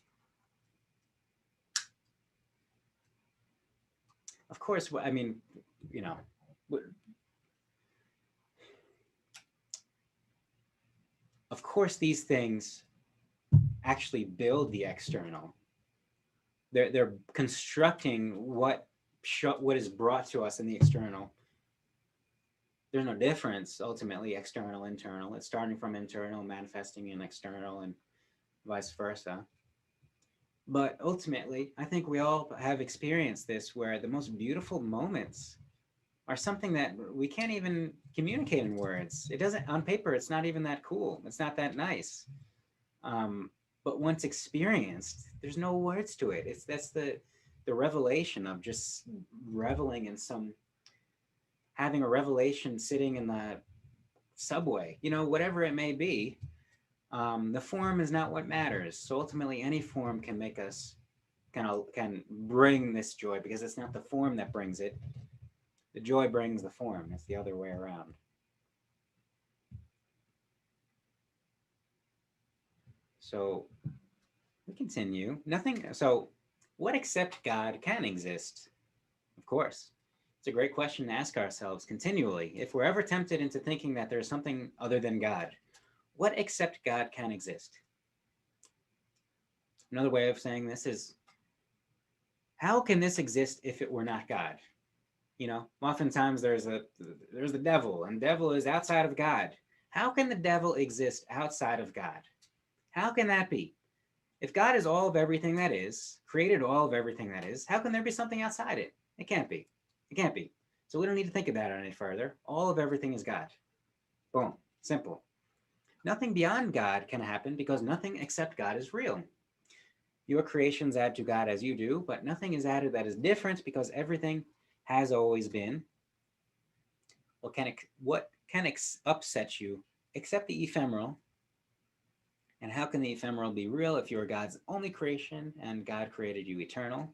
Of course, I mean, of course, these things actually build the external. They're constructing what is brought to us in the external. There's no difference, ultimately, external, internal. It's starting from internal, manifesting in external, and vice versa. But ultimately, I think we all have experienced this where the most beautiful moments are something that we can't even communicate in words. It doesn't, on paper, it's not even that cool. It's not that nice. But once experienced, there's no words to it. That's the revelation of just reveling in some, having a revelation sitting in the subway, whatever it may be. The form is not what matters. So ultimately, any form can make us, can bring this joy, because it's not the form that brings it. The joy brings the form. It's the other way around. So we continue. Nothing. So what except God can exist? Of course. It's a great question to ask ourselves continually. If we're ever tempted into thinking that there's something other than God, what except God can exist? Another way of saying this is, how can this exist if it were not God? Oftentimes there's the devil, and devil is outside of God. How can the devil exist outside of God? How can that be? If God is all of everything that is, created all of everything that is, how can there be something outside it? It can't be. It can't be. So we don't need to think about it any further. All of everything is God. Boom. Simple. Nothing beyond God can happen because nothing except God is real. Your creations add to God as you do, but nothing is added that is different because everything has always been. What can upset you except the ephemeral? And how can the ephemeral be real if you are God's only creation and God created you eternal?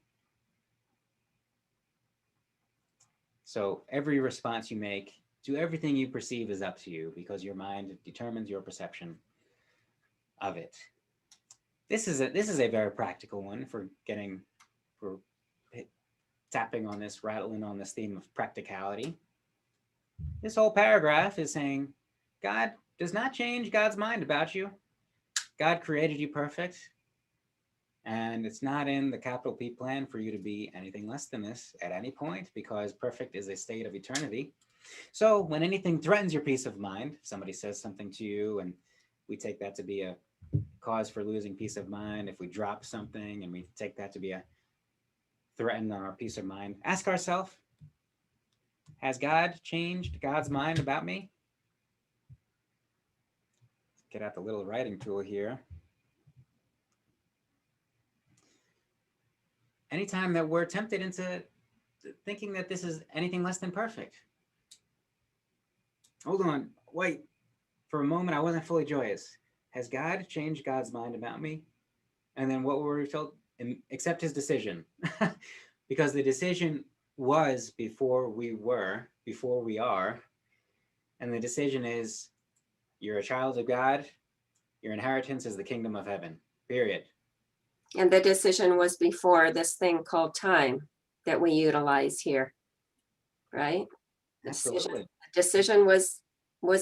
So every response you make to everything you perceive is up to you, because your mind determines your perception of it. This is a very practical one for tapping on this, rattling on this theme of practicality. This whole paragraph is saying God does not change God's mind about you. God created you perfect, and it's not in the capital P plan for you to be anything less than this at any point, because perfect is a state of eternity. So when anything threatens your peace of mind, somebody says something to you and we take that to be a cause for losing peace of mind. If we drop something and we take that to be a threat on our peace of mind, ask ourselves, has God changed God's mind about me? Get out the little writing tool here. Anytime that we're tempted into thinking that this is anything less than perfect. Hold on, wait. For a moment, I wasn't fully joyous. Has God changed God's mind about me? And then what were we told? Accept his decision. Because the decision was before we are. And the decision is, you're a child of God. Your inheritance is the kingdom of heaven, period. And the decision was before this thing called time that we utilize here, right? Absolutely. The decision was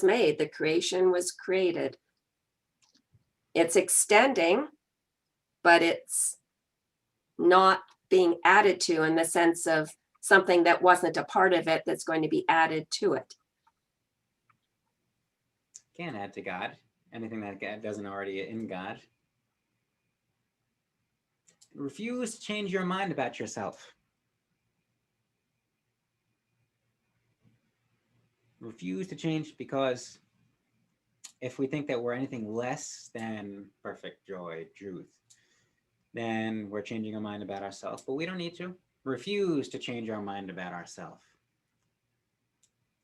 made. The creation was created. It's extending, but it's not being added to in the sense of something that wasn't a part of it that's going to be added to it. Can't add to God anything that God doesn't already in God. Refuse to change your mind about yourself. Refuse to change, because if we think that we're anything less than perfect joy, truth, then we're changing our mind about ourselves, but we don't need to. Refuse to change our mind about ourselves.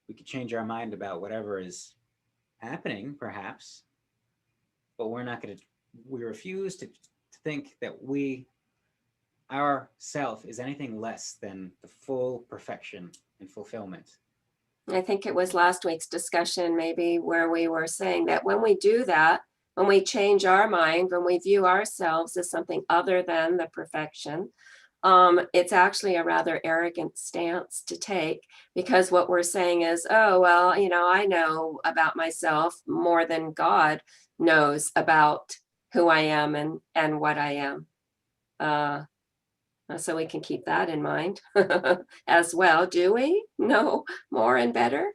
We could change our mind about whatever is happening, perhaps, but we refuse to think that our self is anything less than the full perfection and fulfillment. I think it was last week's discussion, maybe, where we were saying that when we do that, when we change our mind, when we view ourselves as something other than the perfection, it's actually a rather arrogant stance to take, because what we're saying is, oh, well, I know about myself more than God knows about who I am and what I am. So we can keep that in mind as well. Do we know more and better?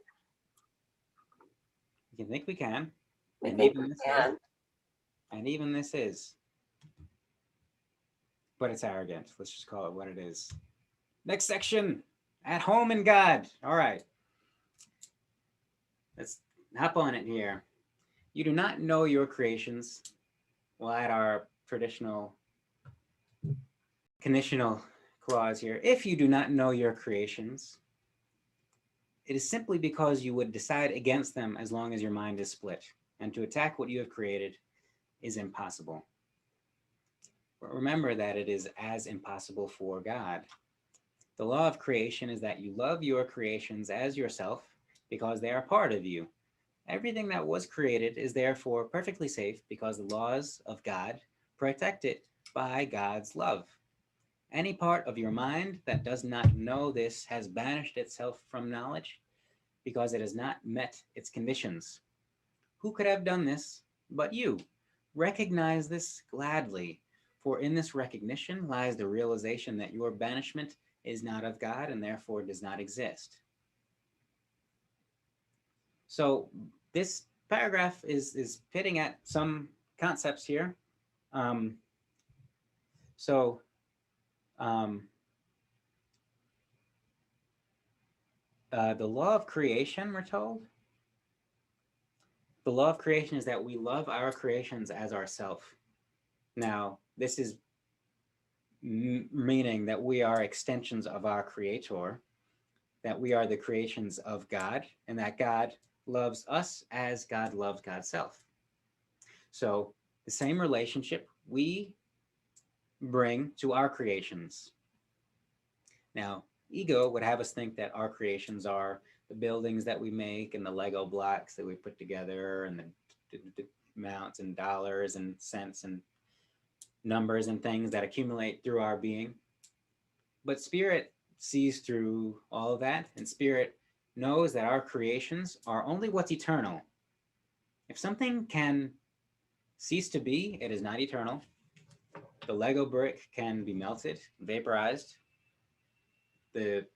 You think we can. I think we can. And even this is. but it's arrogant. Let's just call it what it is. Next section, at home in God. All right. Let's hop on it here. You do not know your creations. We'll add our traditional conditional clause here. If you do not know your creations, it is simply because you would decide against them as long as your mind is split. And to attack what you have created is impossible. But remember that it is as impossible for God. The law of creation is that you love your creations as yourself because they are part of you. Everything that was created is therefore perfectly safe because the laws of God protect it by God's love. Any part of your mind that does not know this has banished itself from knowledge because it has not met its conditions. Who could have done this but you? Recognize this gladly, for in this recognition lies the realization that your banishment is not of God and therefore does not exist. So this paragraph is hitting at some concepts here. The law of creation, we're told. The law of creation is that we love our creations as ourself. Now, this is meaning that we are extensions of our Creator, that we are the creations of God, and that God loves us as God loves God's self. So the same relationship we bring to our creations. Now, ego would have us think that our creations are the buildings that we make and the Lego blocks that we put together and the amounts and dollars and cents and numbers and things that accumulate through our being. But spirit sees through all of that, and spirit knows that our creations are only what's eternal. If something can cease to be, it is not eternal. The Lego brick can be melted, vaporized. The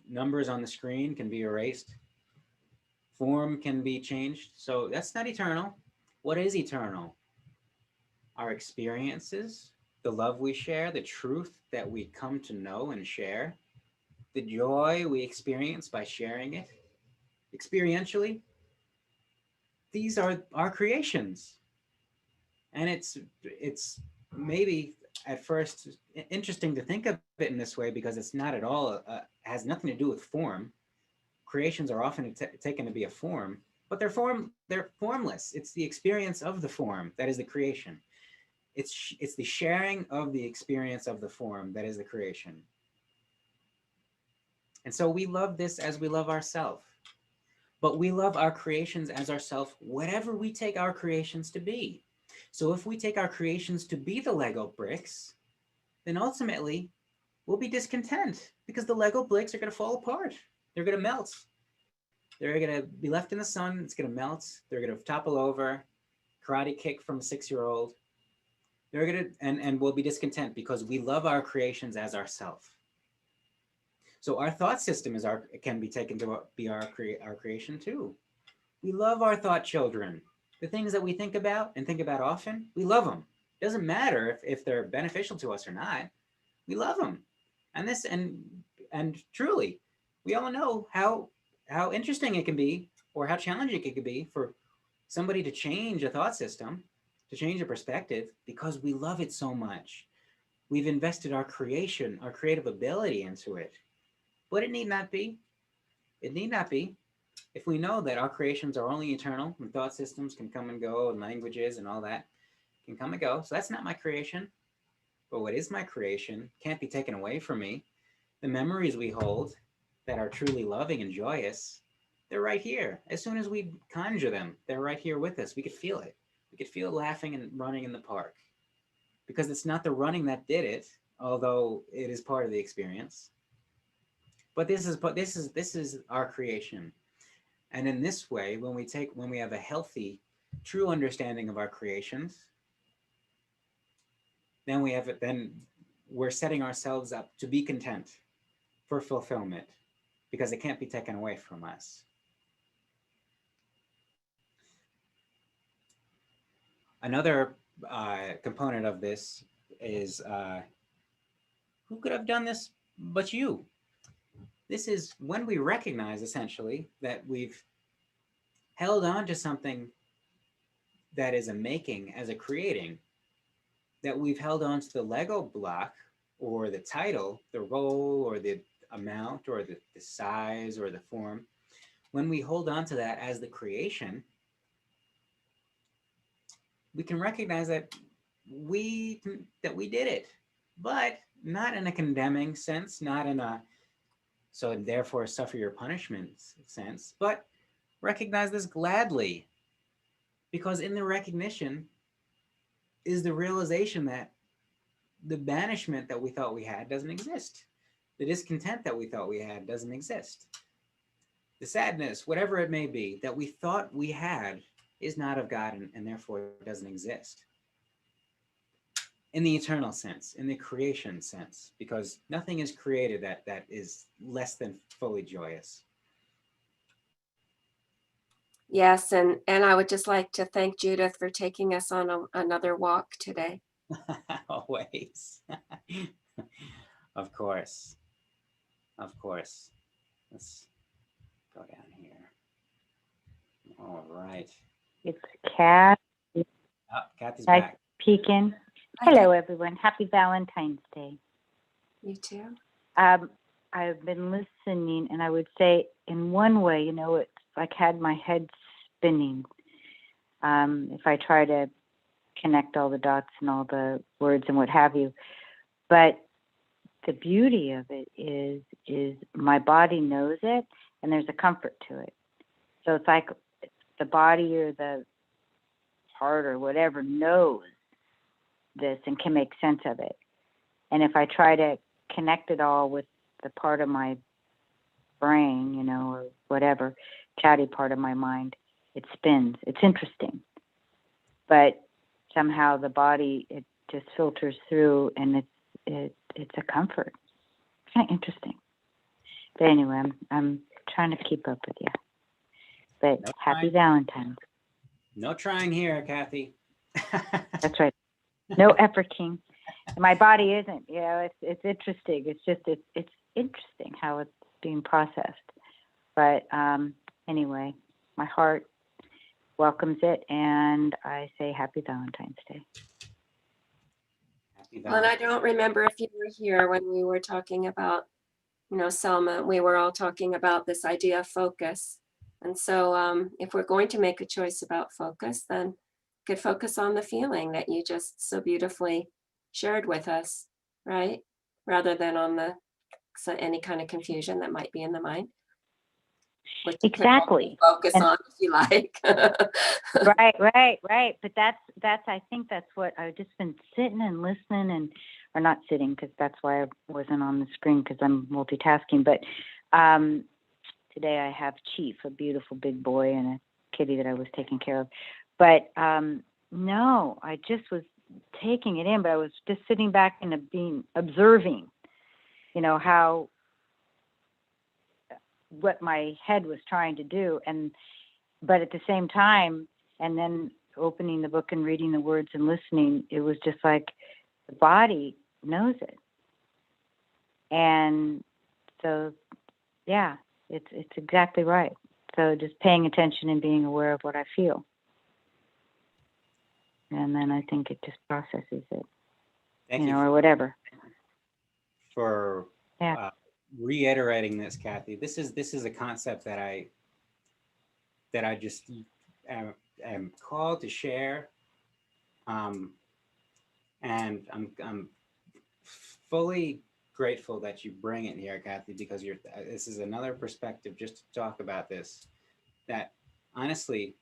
numbers on the screen can be erased. Form can be changed. So that's not eternal. What is eternal? Our experiences, the love we share, the truth that we come to know and share, the joy we experience by sharing it experientially. These are our creations. And it's maybe at first interesting to think of it in this way because it's not at all, has nothing to do with form. Creations are often taken to be a form, but they're formless. It's the experience of the form that is the creation. It's the sharing of the experience of the form that is the creation. And so we love this as we love ourselves. But we love our creations as ourselves, whatever we take our creations to be. So if we take our creations to be the Lego bricks, then ultimately we'll be discontent because the Lego bricks are going to fall apart. They're going to melt. They're going to be left in the sun. It's going to melt. They're going to topple over, karate kick from a 6-year-old. They're going to, and we'll be discontent because we love our creations as ourselves. So our thought system can be taken to be our creation too. We love our thought children. The things that we think about and think about often, we love them. It doesn't matter if they're beneficial to us or not. We love them. And truly, we all know how interesting it can be or how challenging it can be for somebody to change a thought system, to change a perspective because we love it so much. We've invested our creation, our creative ability into it. But it need not be. It need not be. If we know that our creations are only eternal and thought systems can come and go and languages and all that can come and go. So that's not my creation. But what is my creation can't be taken away from me. The memories we hold that are truly loving and joyous, they're right here. As soon as we conjure them, they're right here with us. We could feel it. We could feel laughing and running in the park. Because it's not the running that did it, although it is part of the experience. But this is our creation. And in this way, when we have a healthy, true understanding of our creations, then we're setting ourselves up to be content for fulfillment because it can't be taken away from us. Another component of this is who could have done this but you? This is when we recognize essentially that we've held on to something that is a making as a creating, that we've held on to the Lego block or the title, the role or the amount or the size or the form. When we hold on to that as the creation, we can recognize that we did it, but not in a condemning sense, not in a so therefore suffer your punishment sense, but recognize this gladly, because in the recognition is the realization that the banishment that we thought we had doesn't exist. The discontent that we thought we had doesn't exist. The sadness, whatever it may be, that we thought we had is not of God and therefore doesn't exist. In the eternal sense, in the creation sense, because nothing is created that is less than fully joyous. Yes, and I would just like to thank Judith for taking us on another walk today. Always. Of course. Of course. Let's go down here. All right. It's Kat. Oh, Kathy's Nice back. peeking. Hello, everyone. Happy Valentine's Day. You too. I've been listening, and I would say, in one way, you know, it's like had my head spinning. If I try to connect all the dots and all the words and what have you, but the beauty of it is my body knows it, and there's a comfort to it. So it's like the body or the heart or whatever knows this and can make sense of it. And if I try to connect it all with the part of my brain, you know, or whatever, chatty part of my mind, it spins. It's interesting. But somehow the body, it just filters through, and it's a comfort. It's kind of interesting. But anyway, I'm trying to keep up with you. But No happy trying. Valentine's. No trying here, Kathy. That's right. No effort, King. My body isn't. You know, it's interesting. It's just it's interesting how it's being processed. But anyway, my heart welcomes it, and I say Happy Valentine's Day. Happy Well, and I Valentine's. don't remember if you were here when we were talking about, you know, Selma, we were all talking about this idea of focus. And so if we're going to make a choice about focus, then could focus on the feeling that you just so beautifully shared with us, right? Rather than on any kind of confusion that might be in the mind. Which you can Exactly. focus on if you like. Right. But that's I think that's what I've just been sitting and listening, or not sitting, because that's why I wasn't on the screen, because I'm multitasking. But today I have Chief, a beautiful big boy, and a kitty that I was taking care of. But no, I just was taking it in, but I was just sitting back and observing, you know, what my head was trying to do, but at the same time, and then opening the book and reading the words and listening, it was just like the body knows it. And so, yeah, it's exactly right. So just paying attention and being aware of what I feel. And then I think it just processes it, Thank you or whatever. For Yeah. Reiterating this, Kathy. This is a concept that I just am called to share, and I'm fully grateful that you bring it here, Kathy, because this is another perspective just to talk about this. That honestly,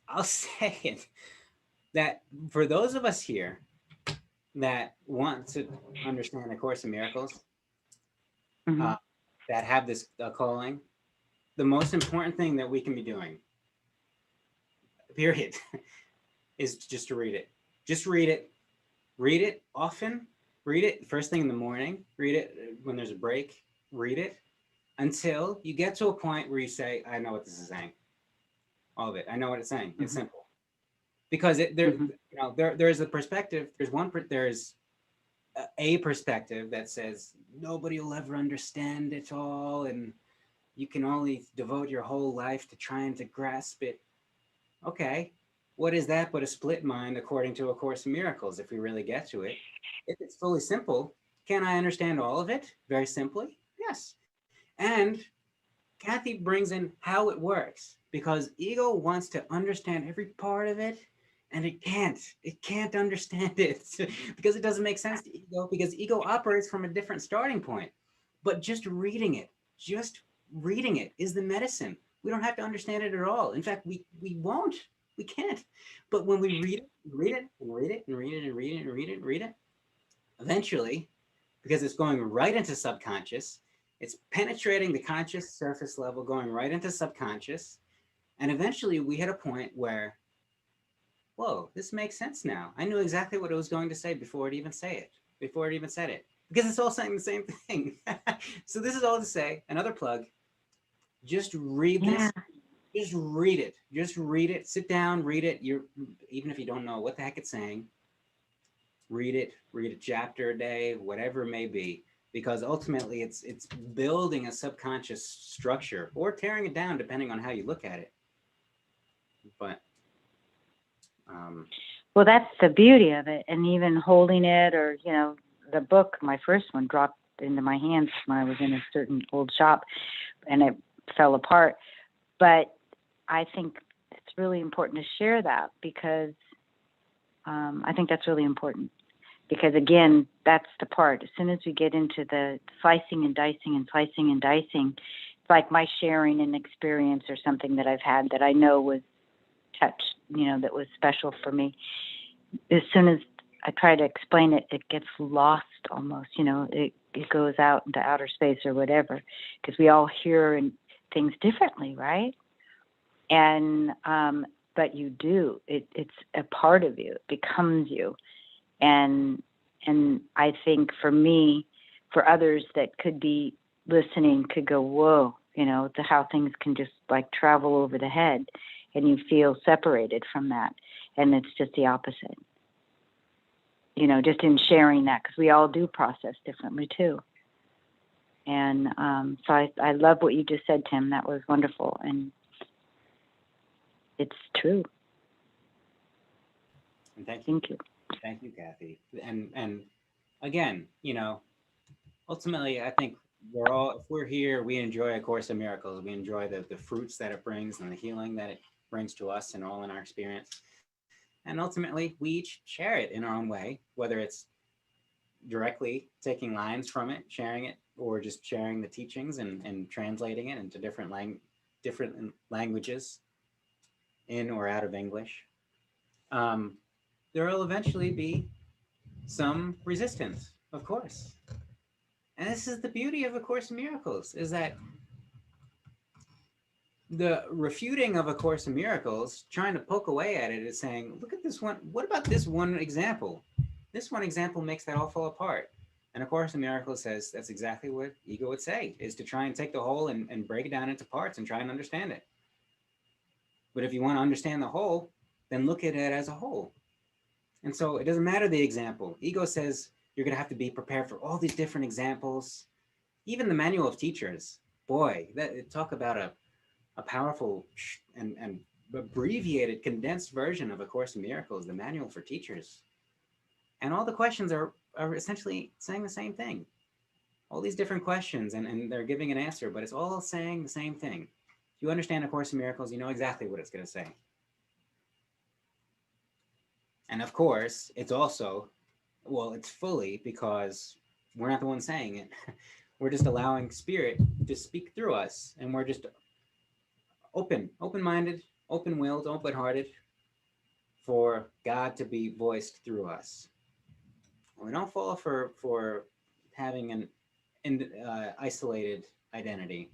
I'll say it, that for those of us here that want to understand the Course in Miracles, Mm-hmm. that have this calling, the most important thing that we can be doing, period, is just to read it. Just read it. Read it often. Read it first thing in the morning. Read it when there's a break. Read it until you get to a point where you say, I know what this is saying. All of it. I know what it's saying. It's simple. because there's a perspective. There's a perspective that says nobody will ever understand it all, and you can only devote your whole life to trying to grasp it. Okay, what is that but a split mind according to A Course in Miracles, if we really get to it? If it's fully simple, can I understand all of it very simply? Yes. And Kathy brings in how it works, because ego wants to understand every part of it, and it can't understand it because it doesn't make sense to ego, because ego operates from a different starting point. But just reading it is the medicine. We don't have to understand it at all. In fact, we can't. But when we read it, eventually, because it's going right into subconscious, it's penetrating the conscious surface level, going right into subconscious. And eventually we hit a point where, whoa, this makes sense now. I knew exactly what it was going to say before it even said it, because it's all saying the same thing. So this is all to say, another plug, just read this. Just read it, sit down, read it. Even if you don't know what the heck it's saying, read it a chapter a day, whatever it may be. Because ultimately it's building a subconscious structure or tearing it down, depending on how you look at it. But well, that's the beauty of it. And even holding it, or the book, my first one, dropped into my hands when I was in a certain old shop, and it fell apart. But I think it's really important to share that, because I think that's really important. Because again, that's the part. As soon as we get into the slicing and dicing, it's like my sharing an experience or something that I've had that I know was touched, that was special for me. As soon as I try to explain it, it gets lost almost. It goes out into outer space or whatever, because we all hear things differently, right? And but you do. It's a part of you. It becomes you. And I think for me, for others that could be listening, could go, whoa, to how things can just like travel over the head, and you feel separated from that. And it's just the opposite, just in sharing that, because we all do process differently too. And so I love what you just said, Tim. That was wonderful. And it's true. and thank Thank you. Thank you, Kathy. And again, ultimately, I think if we're here, we enjoy A Course in Miracles. We enjoy the fruits that it brings and the healing that it brings to us and all in our experience. And ultimately, we each share it in our own way, whether it's directly taking lines from it, sharing it, or just sharing the teachings and translating it into different languages, in or out of English. There will eventually be some resistance, of course. And this is the beauty of A Course in Miracles, is that the refuting of A Course in Miracles, trying to poke away at it, is saying, look at this one. What about this one example? This one example makes that all fall apart. And A Course in Miracles says that's exactly what ego would say, is to try and take the whole and break it down into parts and try and understand it. But if you want to understand the whole, then look at it as a whole. And so it doesn't matter the example. Ego says you're going to have to be prepared for all these different examples. Even the Manual of Teachers, boy, talk about a powerful and abbreviated, condensed version of A Course in Miracles, the Manual for Teachers. And all the questions are essentially saying the same thing. All these different questions, and they're giving an answer, but it's all saying the same thing. If you understand A Course in Miracles, you know exactly what it's going to say. And of course, it's also, it's fully, because we're not the ones saying it. We're just allowing Spirit to speak through us. And we're just open-minded, open-willed, open-hearted for God to be voiced through us. We don't fall for having an isolated identity,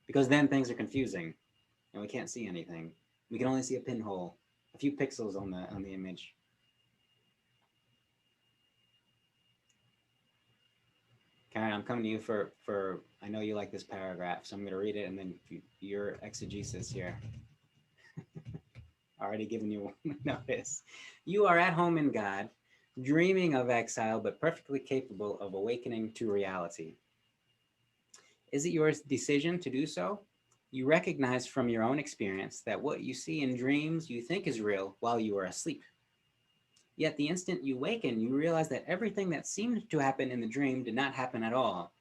because then things are confusing and we can't see anything. We can only see a pinhole, a few pixels on the image. Karen, I'm coming to you for I know you like this paragraph, so I'm going to read it and then your exegesis here. already given you notice. You are at home in God, dreaming of exile, but perfectly capable of awakening to reality. Is it your decision to do so? You recognize from your own experience that what you see in dreams you think is real while you are asleep. Yet the instant you waken, you realize that everything that seemed to happen in the dream did not happen at all.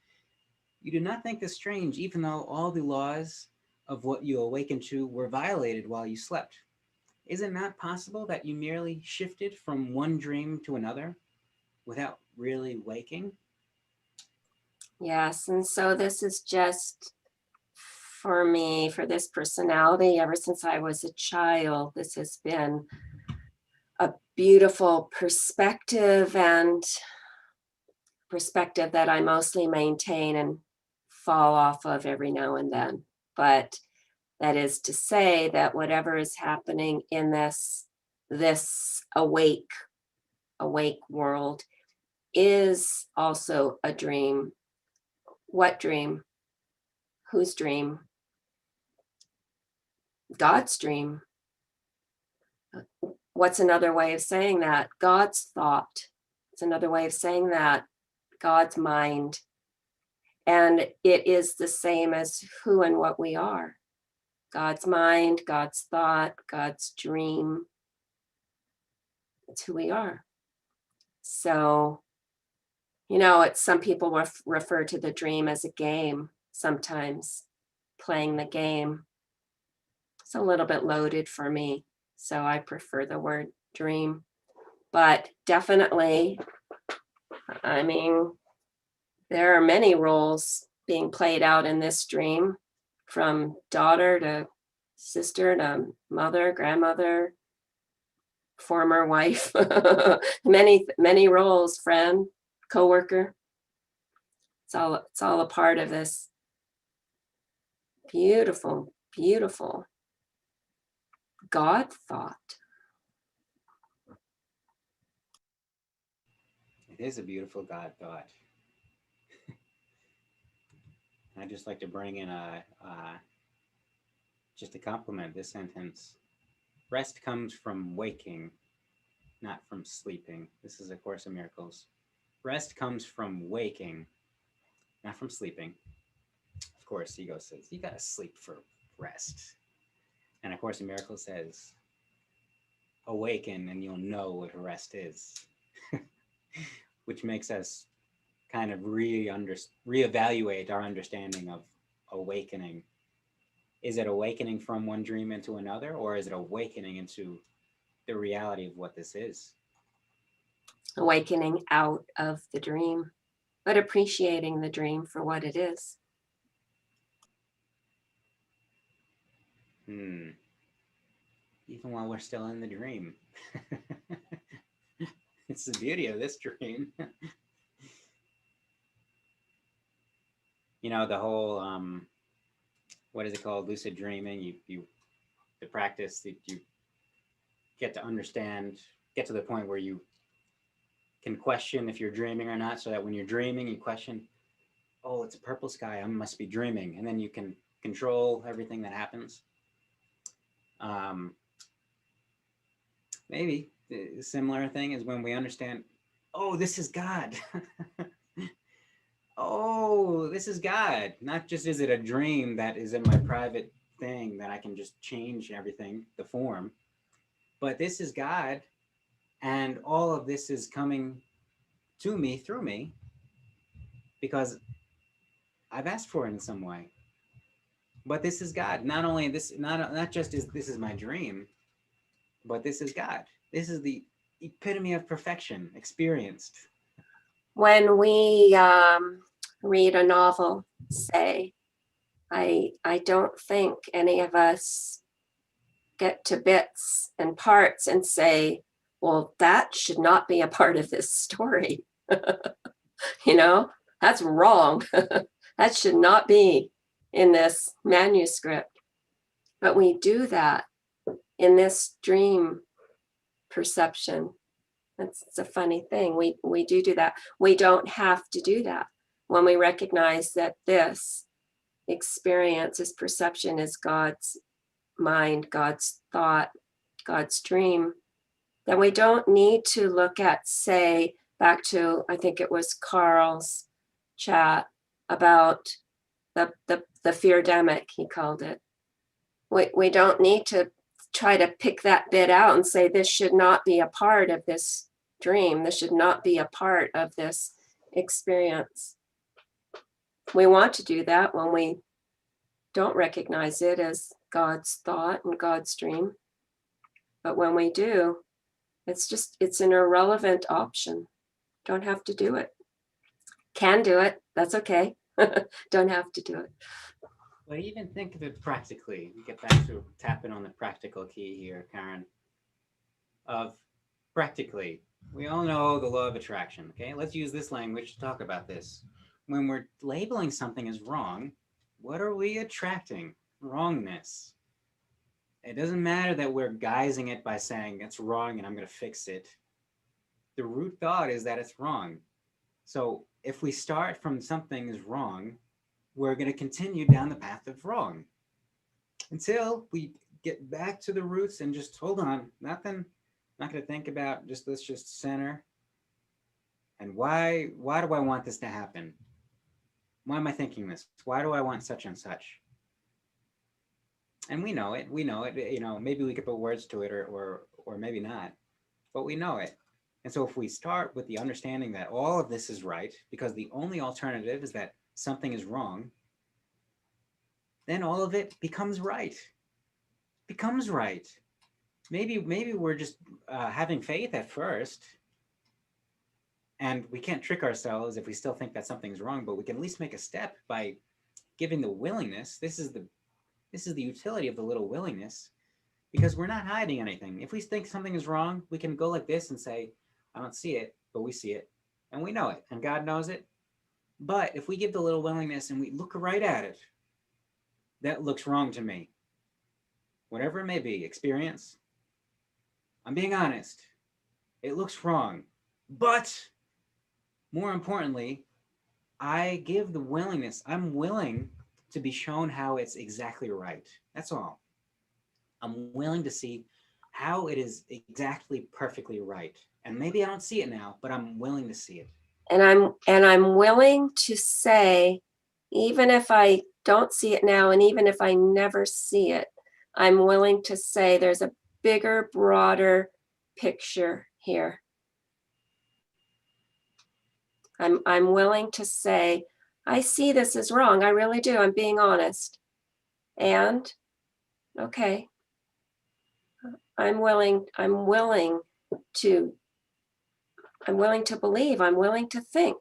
You do not think this strange, even though all the laws of what you awakened to were violated while you slept. Is it not possible that you merely shifted from one dream to another without really waking? Yes, and so this is just for me, for this personality, ever since I was a child, this has been a beautiful perspective, and perspective that I mostly maintain and fall off of every now and then. But that is to say that whatever is happening in this awake world is also a dream. What dream? Whose dream? God's dream. What's another way of saying that? God's thought. It's another way of saying that. God's mind. And it is the same as who and what we are. God's mind, God's thought, God's dream. It's who we are. So, some people refer to the dream as a game sometimes, playing the game. It's a little bit loaded for me, so I prefer the word dream. But definitely, there are many roles being played out in this dream, from daughter to sister to mother, grandmother, former wife, many roles, friend, coworker. It's all a part of this beautiful, beautiful God thought. It is a beautiful God thought. I'd just like to bring in just to compliment this sentence. Rest comes from waking, not from sleeping. This is A Course in Miracles. Rest comes from waking, not from sleeping. Of course, ego says, you got to sleep for rest. And A Course in Miracles says, awaken and you'll know what rest is. Which makes us kind of reevaluate our understanding of awakening. Is it awakening from one dream into another, or is it awakening into the reality of what this is? Awakening out of the dream, but appreciating the dream for what it is. Even while we're still in the dream. It's the beauty of this dream. The whole, what is it called? Lucid dreaming. The practice that you get to understand, get to the point where you can question if you're dreaming or not, so that when you're dreaming, you question, oh, it's a purple sky, I must be dreaming. And then you can control everything that happens. Maybe the similar thing is when we understand, oh, this is God. Oh, this is God. Not just is it a dream that is in my private thing that I can just change everything, the form, but this is God, and all of this is coming to me through me because I've asked for it in some way. But this is God. Not only this, not just this is my dream, but this is God. This is the epitome of perfection experienced. When we read a novel, say, I don't think any of us get to bits and parts and say, well, that should not be a part of this story. That's wrong. That should not be in this manuscript. But we do that in this dream perception. It's a funny thing. We do that. We don't have to do that when we recognize that this experience, this perception is God's mind, God's thought, God's dream, then we don't need to look at, say, back to, I think it was Carl's chat about the fear-demic, he called it. We don't need to try to pick that bit out and say, this should not be a part of this dream. This should not be a part of this experience. We want to do that when we don't recognize it as God's thought and God's dream. But when we do, it's an irrelevant option. Don't have to do it. Can do it. That's okay. Don't have to do it. But even think of it practically. We get back to tapping on the practical key here, Karen. Of practically, we all know the law of attraction. Okay, let's use this language to talk about this. When we're labeling something as wrong, what are we attracting? Wrongness. It doesn't matter that we're guising it by saying it's wrong and I'm going to fix it. The root thought is that it's wrong. So if we start from something is wrong, we're going to continue down the path of wrong until we get back to the roots and just hold on. Nothing, not going to think about, let's just center. And why do I want this to happen? Why am I thinking this? Why do I want such and such? And we know it, you know, maybe we could put words to it or maybe not, but we know it. And so if we start with the understanding that all of this is right, because the only alternative is that something is wrong, then all of it becomes right. Becomes right. Maybe we're just having faith at first, and we can't trick ourselves if we still think that something's wrong, but we can at least make a step by giving the willingness. This is the utility of the little willingness, because we're not hiding anything. If we think something is wrong, we can go like this and say, I don't see it, but we see it, and we know it, and God knows it. But if we give the little willingness and we look right at it, that looks wrong to me. Whatever it may be, experience, I'm being honest, it looks wrong. But more importantly, I give the willingness, I'm willing to be shown how it's exactly right. That's all. I'm willing to see how it is exactly perfectly right. And maybe I don't see it now, but I'm willing to see it. And I'm willing to say, even if I don't see it now, and even if I never see it, I'm willing to say there's a bigger, broader picture here. I'm willing to say, I see this as wrong. I really do. I'm being honest. And okay, I'm willing to believe, I'm willing to think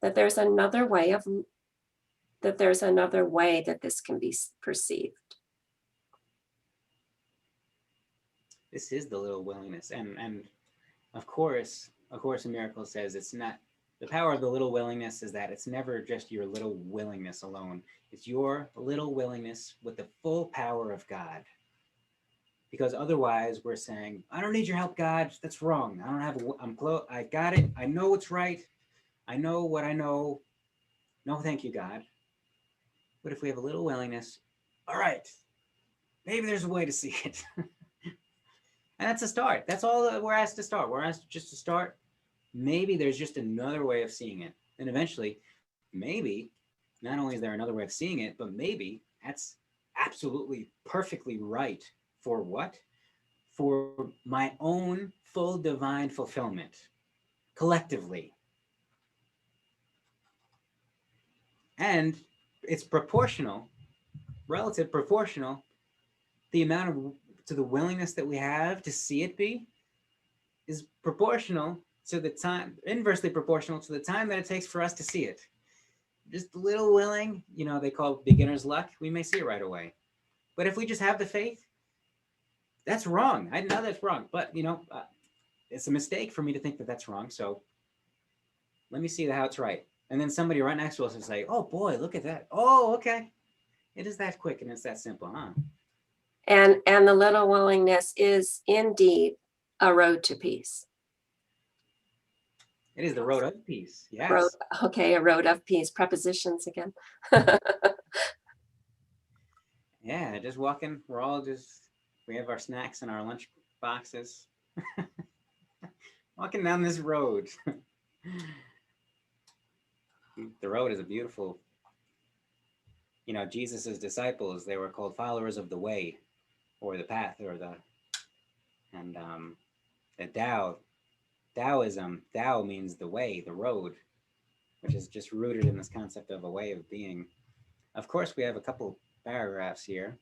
that there's another way that this can be perceived. This is the little willingness. And of course, A Course in Miracles says it's not, the power of the little willingness is that it's never just your little willingness alone. It's your little willingness with the full power of God. Because otherwise we're saying, I don't need your help, God. That's wrong. I don't have, I'm close. I got it. I know what's right. I know what I know. No, thank you, God. But if we have a little willingness, all right, maybe there's a way to see it. And that's a start. That's all that we're asked to start. We're asked just to start. Maybe there's just another way of seeing it. And eventually, maybe, not only is there another way of seeing it, but maybe that's absolutely perfectly right. For what? For my own full divine fulfillment, collectively. And it's proportional, relative proportional, the amount of, to the willingness that we have to see it be, is proportional to the time, inversely proportional to the time that it takes for us to see it. Just a little willing, you know, they call beginner's luck. We may see it right away. But if we just have the faith, that's wrong. I know that's wrong, but you know, it's a mistake for me to think that that's wrong. So let me see how it's right. And then somebody right next to us will say, oh boy, look at that. Oh, okay. It is that quick and it's that simple, huh? And the little willingness is indeed a road to peace. It is the road of peace. Yes. A road of peace. Prepositions again. Yeah, just walking. We're all just, we have our snacks and our lunch boxes. Walking down this road. The road is a beautiful, Jesus's disciples, they were called followers of the way, or the path, and the Taoism, Tao means the way, the road, which is just rooted in this concept of a way of being. Of course, we have a couple paragraphs here.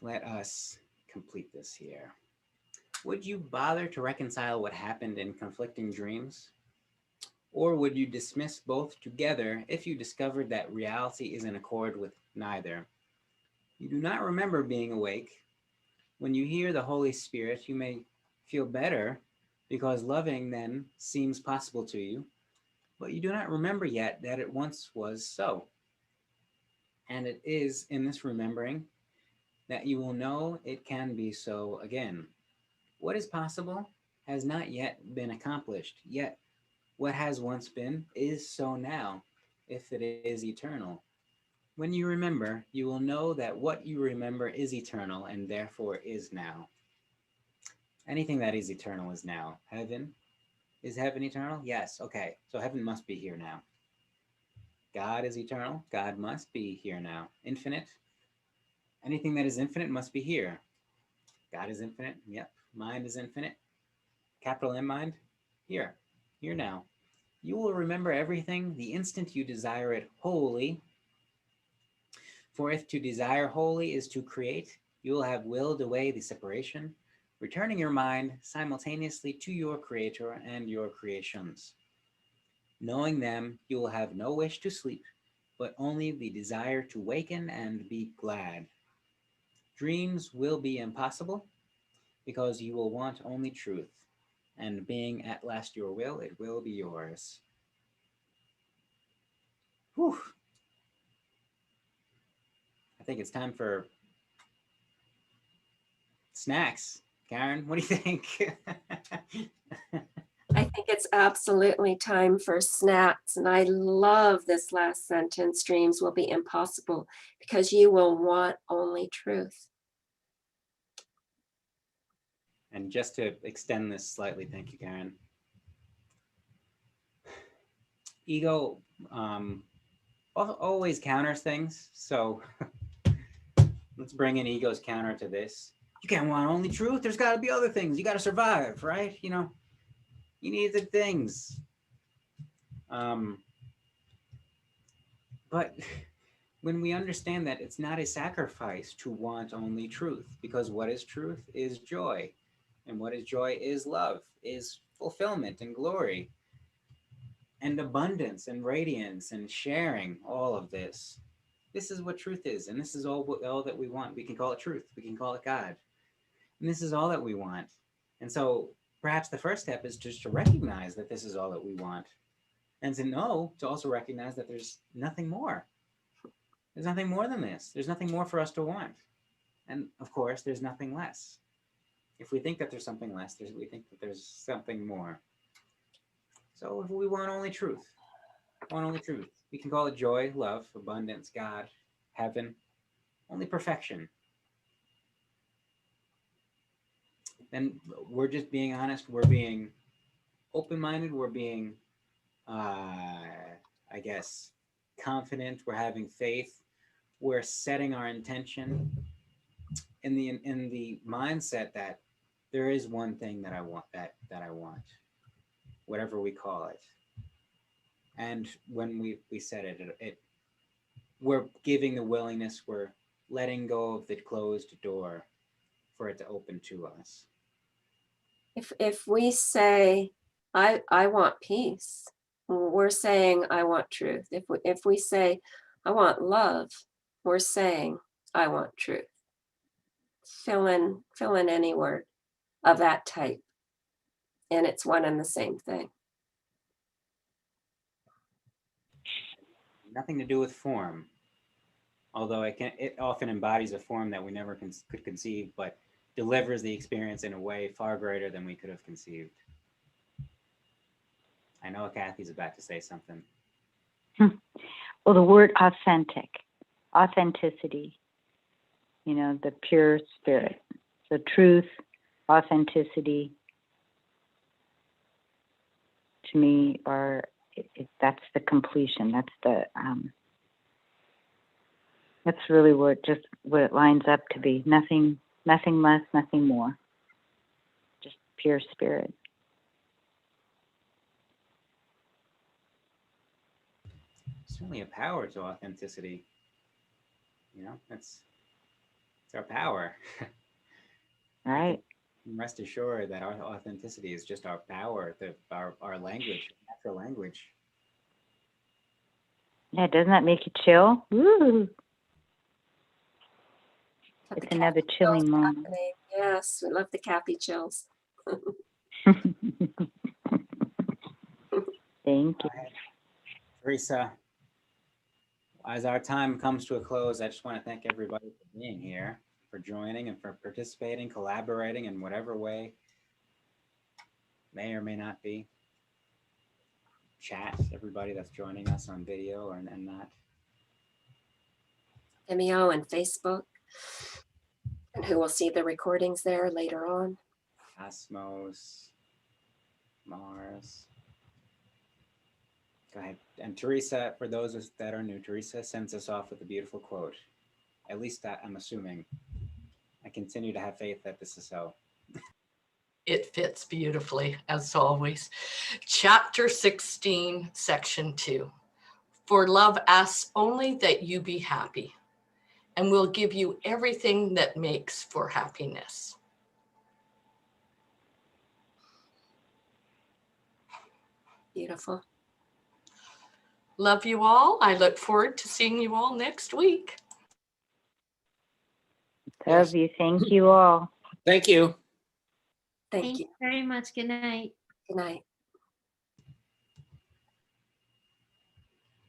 Let us complete this here. Would you bother to reconcile what happened in conflicting dreams? Or would you dismiss both together if you discovered that reality is in accord with neither? You do not remember being awake. When you hear the Holy Spirit, you may feel better because loving then seems possible to you, but you do not remember yet that it once was so. And it is in this remembering that you will know it can be so again. What is possible has not yet been accomplished, yet what has once been is so now, if it is eternal. When you remember, you will know that what you remember is eternal and therefore is now. Anything that is eternal is now. Heaven, is heaven eternal? Yes, okay, so heaven must be here now. God is eternal, God must be here now. Infinite, anything that is infinite must be here. God is infinite, yep. Mind is infinite. Capital M mind, here now. You will remember everything the instant you desire it wholly. For if to desire wholly is to create, you will have willed away the separation, returning your mind simultaneously to your creator and your creations. Knowing them, you will have no wish to sleep, but only the desire to waken and be glad. Dreams will be impossible, because you will want only truth, and being at last your will, it will be yours. Whew. I think it's time for snacks. Karen, what do you think? I think it's absolutely time for snacks. And I love this last sentence, dreams will be impossible because you will want only truth. And just to extend this slightly, thank you, Karen. Ego always counters things. So let's bring in ego's counter to this. You can't want only truth. There's got to be other things. You got to survive, right? You need the things. But when we understand that it's not a sacrifice to want only truth, because what is truth is joy. And what is joy is love, is fulfillment and glory, and abundance and radiance and sharing all of this. This is what truth is. And this is all that we want. We can call it truth. We can call it God. And this is all that we want. And so perhaps the first step is just to recognize that this is all that we want. And to also recognize that there's nothing more. There's nothing more than this. There's nothing more for us to want. And of course, there's nothing less. If we think that there's something less, we think that there's something more. So if we want only truth, we can call it joy, love, abundance, God, heaven, only perfection. Then we're just being honest. We're being open-minded. We're being, confident. We're having faith. We're setting our intention in the mindset that there is one thing that I want, that I want, whatever we call it. And when we set it, we're giving the willingness, we're letting go of the closed door for it to open to us. If we say, I want peace, we're saying, I want truth. If we say, I want love, we're saying, I want truth. Fill in any word of that type, and it's one and the same thing. Nothing to do with form, although it often embodies a form that we never could conceive, but delivers the experience in a way far greater than we could have conceived. I know Kathy's about to say something. Well, the word authenticity, the pure spirit. So truth, authenticity, to me, that's the completion. That's really what it lines up to be. Nothing less, nothing more. Just pure spirit. Certainly a power to authenticity. It's our power. Right. Rest assured that our authenticity is just our power, our language, natural language. Yeah, doesn't that make you chill? Woo! Have It's the another Kathy chilling chills moment. happening. Yes, we love the Kathy chills. Thank you. Teresa, as our time comes to a close, I just want to thank everybody for being here, for joining and for participating, collaborating in whatever way may or may not be. Chat, everybody that's joining us on video and that. Vimeo and Facebook, and who will see the recordings there later on. Cosmos, Mars. Go ahead. And Teresa, for those that are new, Teresa sends us off with a beautiful quote. At least I'm assuming. I continue to have faith that this is so. It fits beautifully, as always. Chapter 16, Section 2. For love asks only that you be happy, and will give you everything that makes for happiness. Beautiful. Love you all. I look forward to seeing you all next week. Love you. Thank you all. Thank you. Thank Thank you. you very much. Good night. Good night.